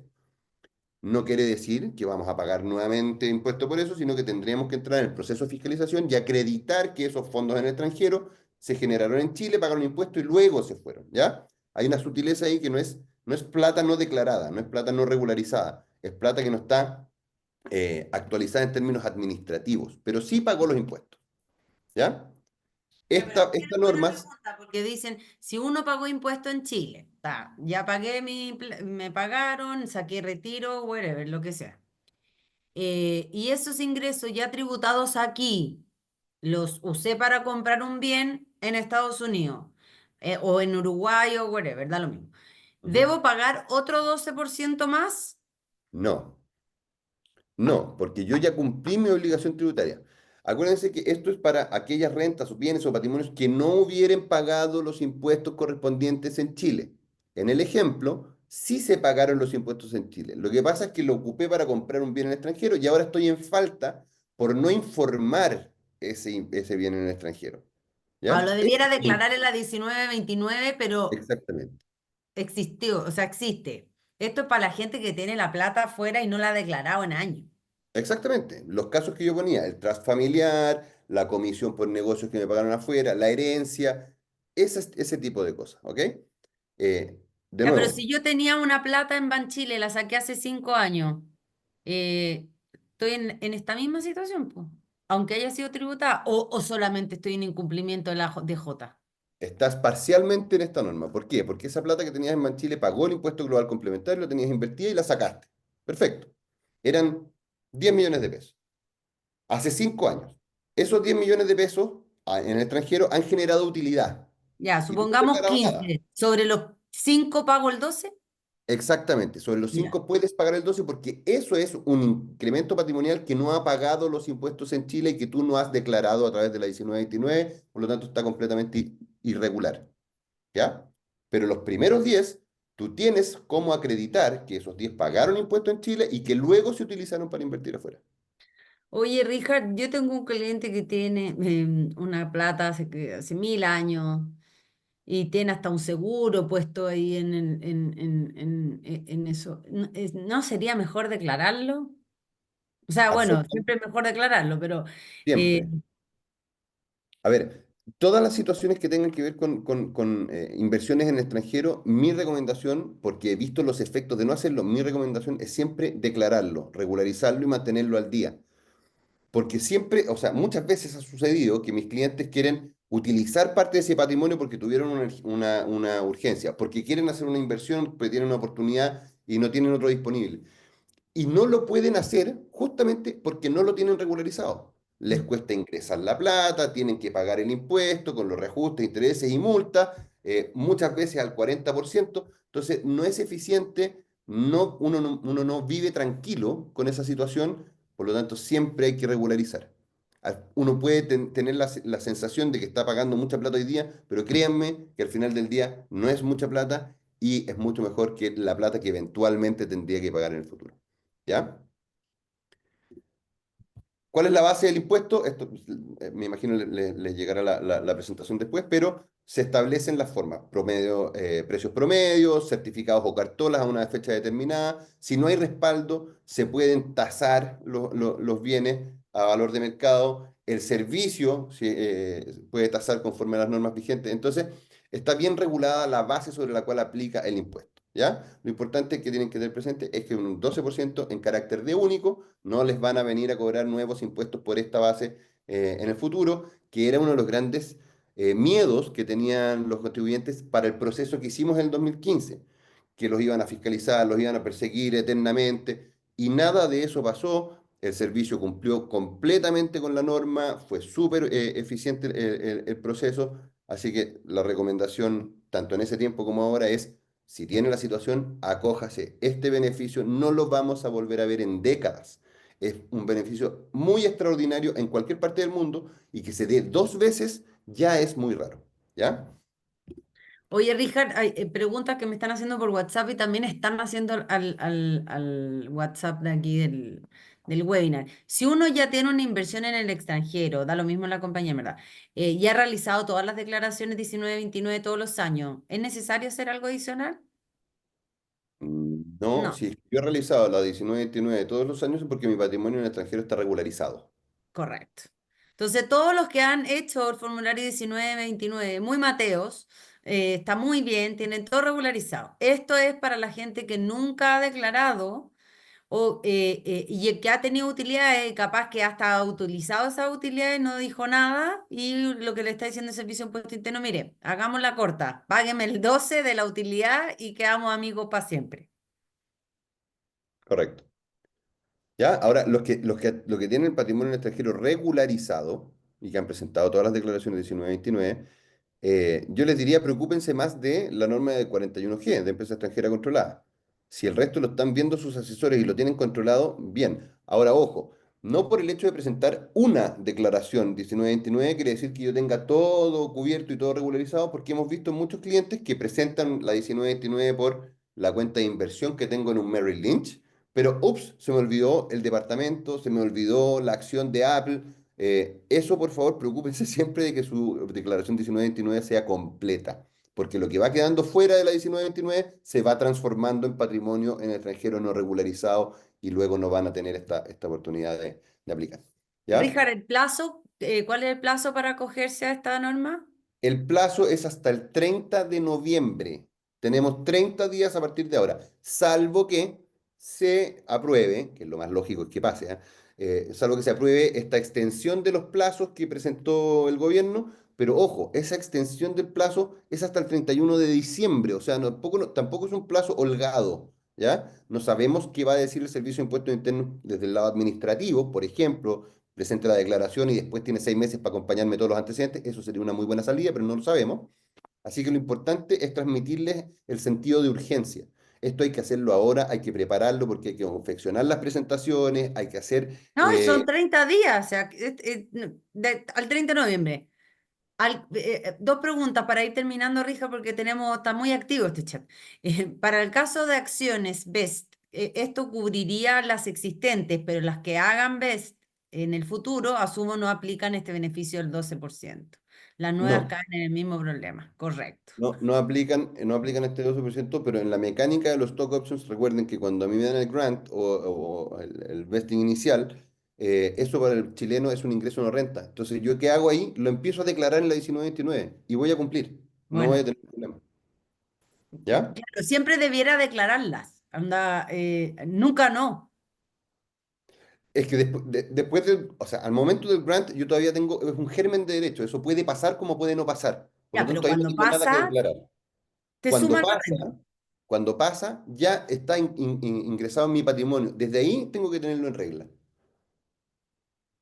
No quiere decir que vamos a pagar nuevamente impuesto por eso, sino que tendríamos que entrar en el proceso de fiscalización y acreditar que esos fondos en el extranjero se generaron en Chile, pagaron impuesto y luego se fueron, ¿ya? Hay una sutileza ahí que no es plata no declarada, no es plata no regularizada, es plata que no está actualizada en términos administrativos, pero sí pagó los impuestos, ¿ya? Ya, pero Esta tengo una norma, pregunta, porque dicen, si uno pagó impuesto en Chile, ya pagué me pagaron, saqué retiro, whatever, lo que sea. Y esos ingresos ya tributados aquí, los usé para comprar un bien en Estados Unidos, o en Uruguay o whatever, da lo mismo. ujú, ¿Debo pagar otro 12% más? no. No, porque yo ya cumplí mi obligación tributaria. Acuérdense que esto es para aquellas rentas o bienes o patrimonios que no hubieran pagado los impuestos correspondientes en Chile. En el ejemplo, sí se pagaron los impuestos en Chile. Lo que pasa es que lo ocupé para comprar un bien en el extranjero y ahora estoy en falta por no informar ese bien en el extranjero. Ahora, ¿Ya? lo debiera declarar en la 1929, pero Exactamente. existió, o sea, existe. Esto es para la gente que tiene la plata afuera y no la ha declarado en años. Exactamente. Los casos que yo ponía, el trust familiar, la comisión por negocios que me pagaron afuera, la herencia, ese tipo de cosas, ¿ok? De Ya, pero nuevo, si yo tenía una plata en Banchile, la saqué hace 5 años, eh, ¿estoy en esta misma situación, pues? Aunque haya sido tributada, o solamente estoy en incumplimiento de la DJ. estás parcialmente en esta norma. ¿Por qué? Porque esa plata que tenías en Banchile pagó el impuesto global complementario, lo tenías invertida y la sacaste. Perfecto. Eran 10 millones de pesos. Hace 5 años. Esos 10 millones de pesos en el extranjero han generado utilidad. Ya, Y tú no has supongamos declarado nada. 15. ¿Sobre los 5 pago el 12? Exactamente, sobre los Ya. 5 puedes pagar el 12 porque eso es un incremento patrimonial que no ha pagado los impuestos en Chile y que tú no has declarado a través de la 1929, por lo tanto está completamente irregular, ¿ya? Pero los primeros 10, tú tienes cómo acreditar que esos 10 pagaron impuestos en Chile y que luego se utilizaron para invertir afuera. Oye, Richard, yo tengo un cliente que tiene una plata hace 1000 años y tiene hasta un seguro puesto ahí en eso. ¿No, no sería mejor declararlo? O sea, bueno, Absolutamente. siempre es mejor declararlo, pero eh, Siempre. A ver, todas las situaciones que tengan que ver inversiones en el extranjero, mi recomendación, porque he visto los efectos de no hacerlo, mi recomendación es siempre declararlo, regularizarlo y mantenerlo al día. Porque siempre, o sea, muchas veces ha sucedido que mis clientes quieren utilizar parte de ese patrimonio porque tuvieron una urgencia, porque quieren hacer una inversión, porque tienen una oportunidad y no tienen otro disponible. Y no lo pueden hacer justamente porque no lo tienen regularizado. Les cuesta ingresar la plata, tienen que pagar el impuesto con los reajustes, intereses y multas, muchas veces al 40%. Entonces, no es eficiente, uno no vive tranquilo con esa situación, por lo tanto, siempre hay que regularizar. Uno puede tener la sensación de que está pagando mucha plata hoy día, pero créanme que al final del día no es mucha plata y es mucho mejor que la plata que eventualmente tendría que pagar en el futuro. ¿Ya? ¿Cuál es la base del impuesto? Esto me imagino les llegará la presentación después, pero se establecen las formas, promedio, precios promedios, certificados o cartolas a una fecha determinada. Si no hay respaldo, se pueden tasar los bienes a valor de mercado. El servicio puede tasar conforme a las normas vigentes. Entonces, está bien regulada la base sobre la cual aplica el impuesto. ¿Ya? Lo importante que tienen que tener presente es que un 12% en carácter de único no les van a venir a cobrar nuevos impuestos por esta base en el futuro, que era uno de los grandes miedos que tenían los contribuyentes para el proceso que hicimos en el 2015, que los iban a fiscalizar, los iban a perseguir eternamente, y nada de eso pasó. El servicio cumplió completamente con la norma, fue súper eficiente el proceso, así que la recomendación, tanto en ese tiempo como ahora, es, si tiene la situación, acójase. Este beneficio no lo vamos a volver a ver en décadas. Es un beneficio muy extraordinario en cualquier parte del mundo y que se dé dos veces ya es muy raro. ¿Ya? oye, Richard, hay preguntas que me están haciendo por WhatsApp y también están haciendo al WhatsApp de aquí del webinar. Si uno ya tiene una inversión en el extranjero, da lo mismo en la compañía, ¿verdad? Y ha realizado todas las declaraciones 1929 todos los años, ¿es necesario hacer algo adicional? No, No. si yo he realizado la 1929 todos los años es porque mi patrimonio en el extranjero está regularizado. Correcto. Entonces, todos los que han hecho el formulario 1929, muy mateos, está muy bien, tienen todo regularizado. Esto es para la gente que nunca ha declarado y que ha tenido utilidades, capaz que hasta ha utilizado esas utilidades, no dijo nada, y lo que le está diciendo el Servicio de Impuesto Interno, mire, hagamos la corta, págueme el 12 de la utilidad y quedamos amigos para siempre. Correcto. ¿Ya? Ahora, los que tienen el patrimonio en el extranjero regularizado y que han presentado todas las declaraciones 1929, yo les diría, preocúpense más de la norma de 41G, de empresa extranjera controlada. Si el resto lo están viendo sus asesores y lo tienen controlado, bien. Ahora, ojo, no por el hecho de presentar una declaración 1929 quiere decir que yo tenga todo cubierto y todo regularizado, porque hemos visto muchos clientes que presentan la 1929 por la cuenta de inversión que tengo en un Merrill Lynch, pero, ups, se me olvidó el departamento, se me olvidó la acción de Apple. Eso, por favor, preocúpense siempre de que su declaración 1929 sea completa, porque lo que va quedando fuera de la 1929 se va transformando en patrimonio en el extranjero no regularizado y luego no van a tener esta oportunidad de aplicar. ¿Ya? Richard, el plazo, ¿cuál es el plazo para acogerse a esta norma? El plazo es hasta el 30 de noviembre. Tenemos 30 días a partir de ahora, salvo que se apruebe, que es lo más lógico es que pase, ¿ah? Salvo que se apruebe esta extensión de los plazos que presentó el gobierno, pero ojo, esa extensión del plazo es hasta el 31 de diciembre, o sea, tampoco es un plazo holgado, ¿ya? No sabemos qué va a decir el Servicio de Impuestos Internos desde el lado administrativo, por ejemplo, presente la declaración y después tiene 6 meses para acompañarme todos los antecedentes, eso sería una muy buena salida, pero no lo sabemos. Así que lo importante es transmitirles el sentido de urgencia. Esto hay que hacerlo ahora, hay que prepararlo porque hay que confeccionar las presentaciones, hay que hacer... No, y son 30 días, o sea, no, al 30 de noviembre. Dos preguntas para ir terminando, Rija, porque está muy activo este chat. Para el caso de acciones BEST, esto cubriría las existentes, pero las que hagan BEST, en el futuro, asumo, no aplican este beneficio del 12%. Las nuevas No, caen en el mismo problema, correcto. no aplican este 12%, pero en la mecánica de los stock options, recuerden que cuando a mí me dan el grant o el vesting inicial, eso para el chileno es un ingreso no renta. Entonces, ¿yo qué hago ahí? Lo empiezo a declarar en la 1929 y voy a cumplir. No voy a Bueno, tener problema. ¿Ya? claro, siempre debiera declararlas. Anda, nunca no. Es que después o sea, al momento del grant, yo todavía tengo, es un germen de derecho. Eso puede pasar como puede no pasar. Por Ya, lo pero tanto, ahí no cuando tengo nada que pasa, declarar. te Cuando suman la pasa, renta. cuando pasa, ya está ingresado en mi patrimonio. Desde ahí tengo que tenerlo en regla.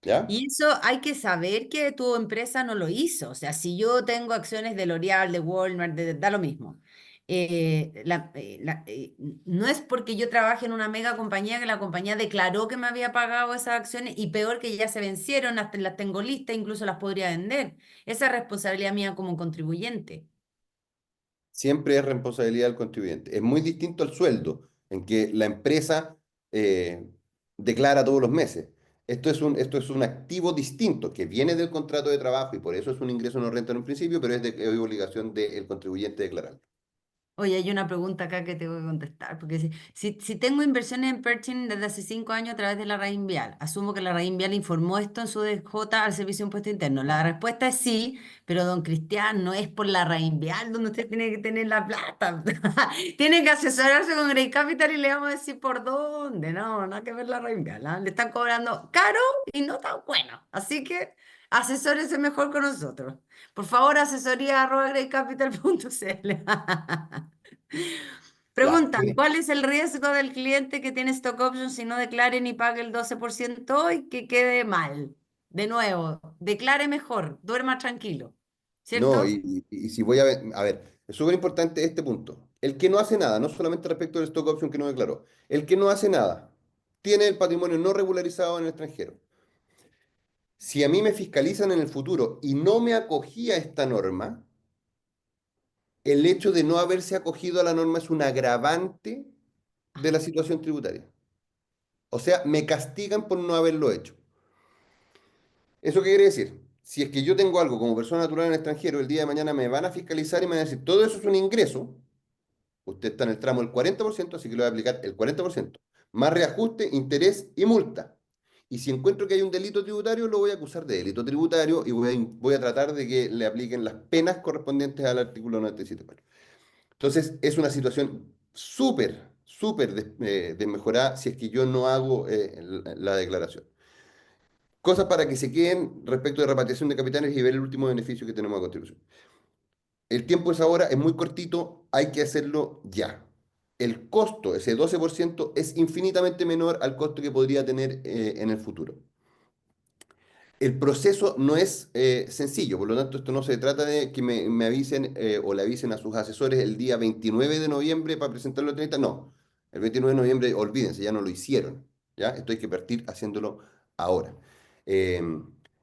¿Ya? Y eso hay que saber que tu empresa no lo hizo. O sea, si yo tengo acciones de L'Oreal, de Walmart, da lo mismo. No es porque yo trabaje en una mega compañía que la compañía declaró que me había pagado esas acciones y peor que ya se vencieron, hasta las tengo listas, incluso las podría vender. Esa es responsabilidad mía como contribuyente. Siempre es responsabilidad del contribuyente. Es muy distinto al sueldo, en que la empresa eh, declara todos los meses. Esto es un activo distinto que viene del contrato de trabajo y por eso es un ingreso no renta en un principio, pero es obligación del contribuyente declararlo. Oye, hay una pregunta acá que tengo que contestar, porque si tengo inversiones en Pershing desde hace 5 años a través de la Raíz Vial, asumo que la Raíz Vial informó esto en su DJ al Servicio de Impuesto Interno. La respuesta es sí, pero don Cristian, no es por la Raíz Vial donde usted tiene que tener la plata. Tiene que asesorarse con Grey Capital y le vamos a decir por dónde. No, nada que ver la Raíz Vial, ¿ah? Le están cobrando caro y no tan bueno. Así que asesórese mejor con nosotros. Por favor, asesoría@greycapital.cl. Ya, Preguntan, ¿cuál es el riesgo del cliente que tiene stock options si no declare ni pague el 12% y que quede mal? De nuevo, declare mejor, duerma tranquilo, no, ¿cierto? y si voy a ver, es súper importante este punto. El que no hace nada, no solamente respecto del stock option que no declaró, el que no hace nada, tiene el patrimonio no regularizado en el extranjero. Si a mí me fiscalizan en el futuro y no me acogí a esta norma, el hecho de no haberse acogido a la norma es un agravante de la situación tributaria. O sea, me castigan por no haberlo hecho. ¿Eso qué quiere decir? Si es que yo tengo algo como persona natural en el extranjero, el día de mañana me van a fiscalizar y me van a decir, todo eso es un ingreso, usted está en el tramo del 40%, así que le voy a aplicar el 40%, más reajuste, interés y multa. Y si encuentro que hay un delito tributario, lo voy a acusar de delito tributario y voy a tratar de que le apliquen las penas correspondientes al artículo 97.4. Entonces, es una situación súper, súper desmejorada si es que yo no hago la declaración. Cosas para que se queden respecto de repatriación de capitales y ver el último beneficio que tenemos a contribución. El tiempo es ahora, es muy cortito, hay que hacerlo ya. El costo, ese 12%, es infinitamente menor al costo que podría tener en el futuro. El proceso no es sencillo, por lo tanto, esto no se trata de que me avisen o le avisen a sus asesores el día 29 de noviembre para presentarlo el 30. No, el 29 de noviembre, olvídense, ya no lo hicieron. ¿Ya? Esto hay que partir haciéndolo ahora. Eh,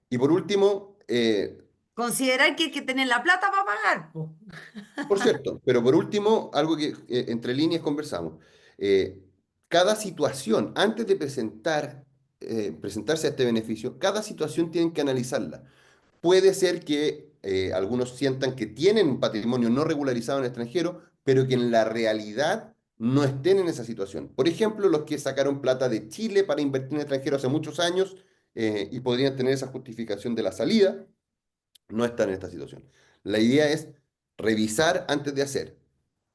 y por último, Considerar que hay que tener la plata para pagar, po. por cierto, pero por último, algo que entre líneas conversamos. eh, cada situación, antes de presentarse a este beneficio, cada situación tienen que analizarla. Puede ser que algunos sientan que tienen un patrimonio no regularizado en el extranjero, pero que en la realidad no estén en esa situación. Por ejemplo, los que sacaron plata de Chile para invertir en el extranjero hace muchos años y podrían tener esa justificación de la salida, no están en esta situación. La idea es revisar antes de hacer.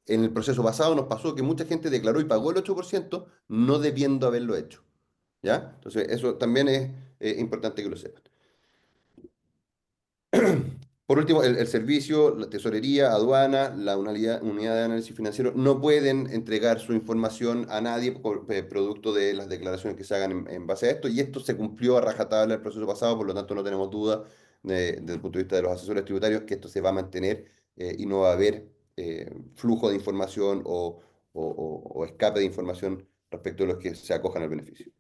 En el proceso pasado nos pasó que mucha gente declaró y pagó el 8% no debiendo haberlo hecho. ¿Ya? Entonces, eso también es importante que lo sepan. Por último, el servicio, la tesorería, aduana, la unidad de análisis financiero no pueden entregar su información a nadie producto de las declaraciones que se hagan en base a esto. Y esto se cumplió a rajatabla el proceso pasado, por lo tanto no tenemos duda desde el punto de vista de los asesores tributarios que esto se va a mantener y no va a haber flujo de información o escape de información respecto de los que se acojan al beneficio.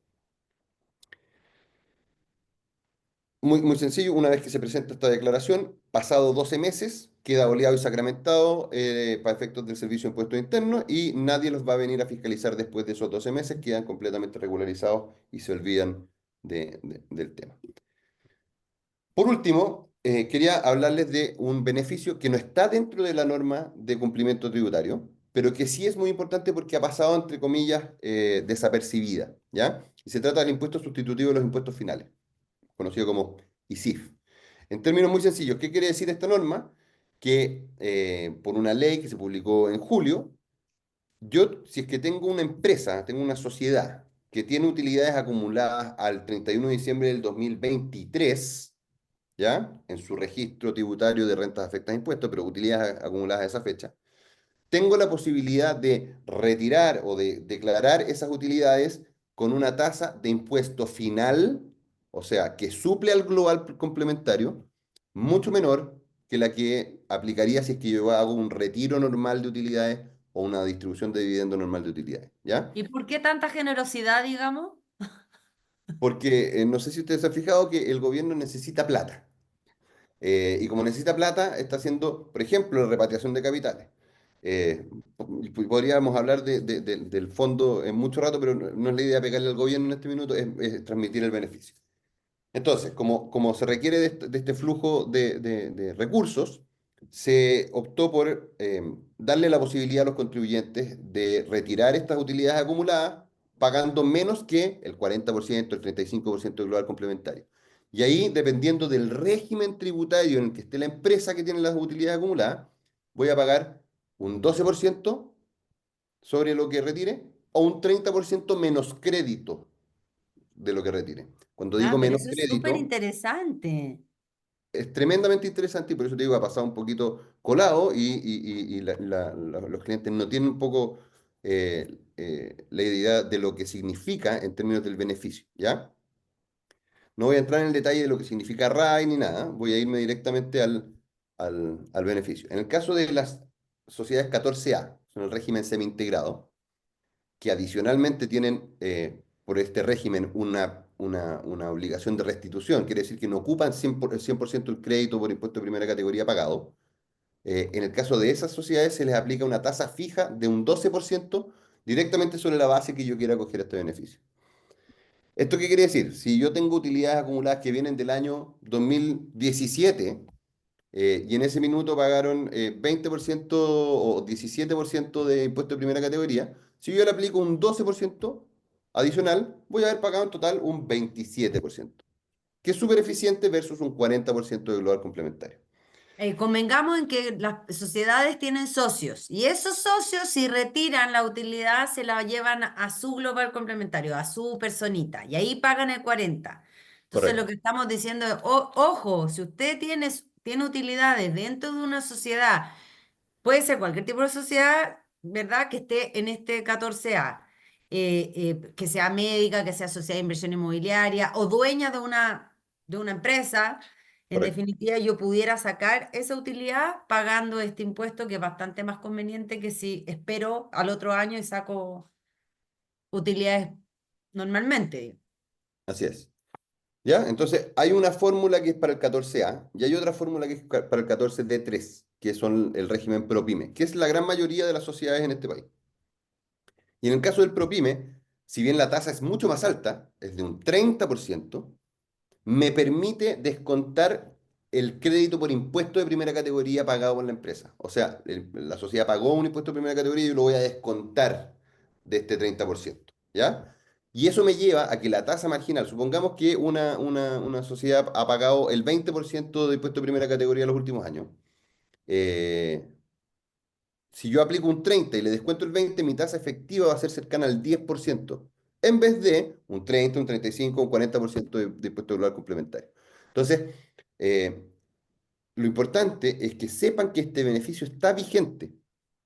Muy, muy sencillo, una vez que se presenta esta declaración, pasado 12 meses, queda oleado y sacramentado para efectos del Servicio de Impuestos Internos y nadie los va a venir a fiscalizar después de esos 12 meses, quedan completamente regularizados y se olvidan del tema. Por último, quería hablarles de un beneficio que no está dentro de la norma de cumplimiento tributario, pero que sí es muy importante porque ha pasado, entre comillas, desapercibida, ¿ya? Y se trata del impuesto sustitutivo de los impuestos finales, conocido como ISIF. En términos muy sencillos, ¿qué quiere decir esta norma? Que por una ley que se publicó en julio, yo, si es que tengo una empresa, tengo una sociedad que tiene utilidades acumuladas al 31 de diciembre del 2023, ¿ya? En su registro tributario de rentas afectadas a impuestos, pero utilidades acumuladas a esa fecha, tengo la posibilidad de retirar o de declarar esas utilidades con una tasa de impuesto final, o sea, que suple al global complementario, mucho menor que la que aplicaría si es que yo hago un retiro normal de utilidades o una distribución de dividendo normal de utilidades, ¿ya? ¿Y por qué tanta generosidad, digamos? Porque no sé si ustedes se han fijado que el gobierno necesita plata. Y como necesita plata, está haciendo, por ejemplo, repatriación de capitales. Podríamos hablar del fondo en mucho rato, pero no es la idea pegarle al gobierno en este minuto, es transmitir el beneficio. Entonces, como se requiere de este flujo de recursos, se optó por darle la posibilidad a los contribuyentes de retirar estas utilidades acumuladas pagando menos que el 40%, el 35% del global complementario. Y ahí, dependiendo del régimen tributario en el que esté la empresa que tiene las utilidades acumuladas, voy a pagar un 12% sobre lo que retire o un 30% menos crédito de lo que retire. Cuando Ah, digo pero menos eso es súper crédito, interesante. es tremendamente interesante y por eso te digo, ha pasado un poquito colado y los clientes no tienen un poco la idea de lo que significa en términos del beneficio, ¿ya? No voy a entrar en el detalle de lo que significa RAI ni nada, voy a irme directamente al beneficio. En el caso de las sociedades 14A, son el régimen semi-integrado, que adicionalmente tienen por este régimen una obligación de restitución, quiere decir que no ocupan 100% el crédito por impuesto de primera categoría pagado. En el caso de esas sociedades se les aplica una tasa fija de un 12% directamente sobre la base que yo quiera coger este beneficio. ¿Esto qué quiere decir? Si yo tengo utilidades acumuladas que vienen del año 2017, y en ese minuto pagaron 20% o 17% de impuesto de primera categoría. Si yo le aplico un 12% adicional, voy a haber pagado en total un 27%, que es súper eficiente versus un 40% de global complementario. Convengamos en que las sociedades tienen socios y esos socios si retiran la utilidad se la llevan a su global complementario, a su personita y ahí pagan el 40. Entonces lo Correcto. que estamos diciendo es, ojo, si usted tiene utilidades dentro de una sociedad, puede ser cualquier tipo de sociedad, ¿verdad? Que esté en este 14A, que sea médica, que sea sociedad de inversión inmobiliaria o dueña de una empresa. En Correcto. definitiva, yo pudiera sacar esa utilidad pagando este impuesto que es bastante más conveniente que si espero al otro año y saco utilidades normalmente. Así es. ¿Ya? Entonces, hay una fórmula que es para el 14A y hay otra fórmula que es para el 14D3, que son el régimen ProPyme, que es la gran mayoría de las sociedades en este país. Y en el caso del ProPyme, si bien la tasa es mucho más alta, es de un 30%, me permite descontar el crédito por impuesto de primera categoría pagado por la empresa. O sea, la sociedad pagó un impuesto de primera categoría y yo lo voy a descontar de este 30%, ¿ya? Y eso me lleva a que la tasa marginal, supongamos que una sociedad ha pagado el 20% de impuesto de primera categoría en los últimos años. eh, si yo aplico un 30 y le descuento el 20, mi tasa efectiva va a ser cercana al 10%, en vez de un 30, un 35, un 40% de impuesto global complementario. Entonces, eh, lo importante es que sepan que este beneficio está vigente,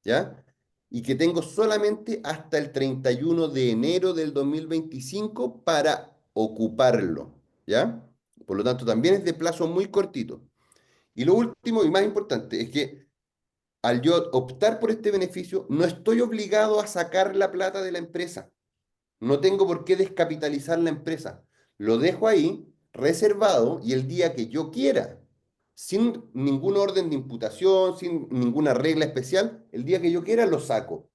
¿ya? Y que tengo solamente hasta el 31 de enero del 2025 para ocuparlo, ¿ya? Por lo tanto, también es de plazo muy cortito. Y lo último y más importante es que al yo optar por este beneficio, no estoy obligado a sacar la plata de la empresa. No tengo por qué descapitalizar la empresa. Lo dejo ahí reservado y el día que yo quiera, sin ningún orden de imputación, sin ninguna regla especial, el día que yo quiera lo saco,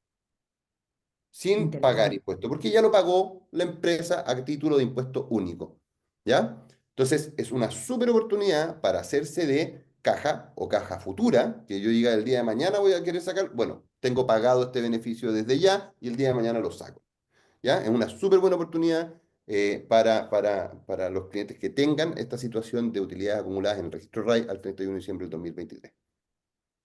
sin pagar Interesante. impuesto, porque ya lo pagó la empresa a título de impuesto único. ¿Ya? Entonces, es una súper oportunidad para hacerse de caja o caja futura, que yo diga el día de mañana voy a querer sacar, bueno, tengo pagado este beneficio desde ya y el día de mañana lo saco. ¿Ya? Es una súper buena oportunidad para los clientes que tengan esta situación de utilidades acumuladas en el registro RAI al 31 de diciembre del 2023.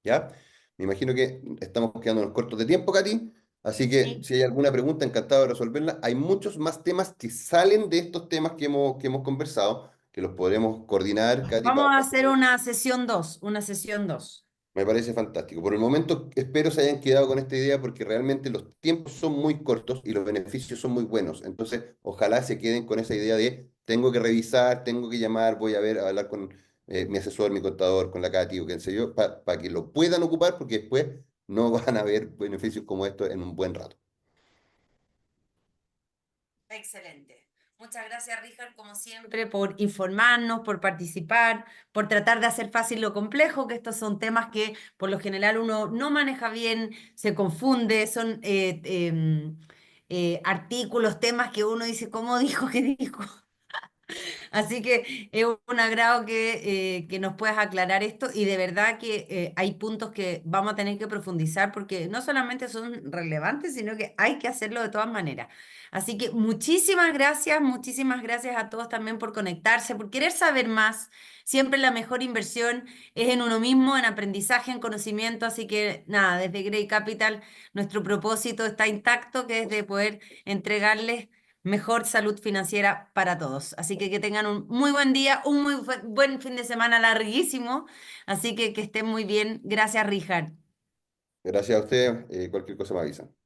¿Ya? Me imagino que estamos quedándonos cortos de tiempo, Katy. Así que Sí. si hay alguna pregunta, encantado de resolverla. Hay muchos más temas que salen de estos temas que hemos conversado, que los podremos coordinar, Katy, Vamos a hacer una sesión 2, una sesión 2. me parece fantástico. Por el momento, espero se hayan quedado con esta idea porque realmente los tiempos son muy cortos y los beneficios son muy buenos. Entonces, ojalá se queden con esa idea de tengo que revisar, tengo que llamar, voy a ver, a hablar con mi asesor, mi contador, con la Katy o qué sé yo, para que lo puedan ocupar porque después no van a ver beneficios como estos en un buen rato. Excelente. Muchas gracias, Richard, como siempre, por informarnos, por participar, por tratar de hacer fácil lo complejo, que estos son temas que por lo general uno no maneja bien, se confunde, son artículos, temas que uno dice, ¿cómo dijo que dijo? Así que es un agrado que nos puedas aclarar esto y de verdad que hay puntos que vamos a tener que profundizar porque no solamente son relevantes, sino que hay que hacerlo de todas maneras. Así que muchísimas gracias a todos también por conectarse, por querer saber más. Siempre la mejor inversión es en uno mismo, en aprendizaje, en conocimiento. Así que nada, desde Grey Capital nuestro propósito está intacto, que es de poder entregarles mejor salud financiera para todos. Así que tengan un muy buen día, un muy buen fin de semana larguísimo. Así que estén muy bien. Gracias, Richard. Gracias a ustedes. Cualquier cosa me avisan.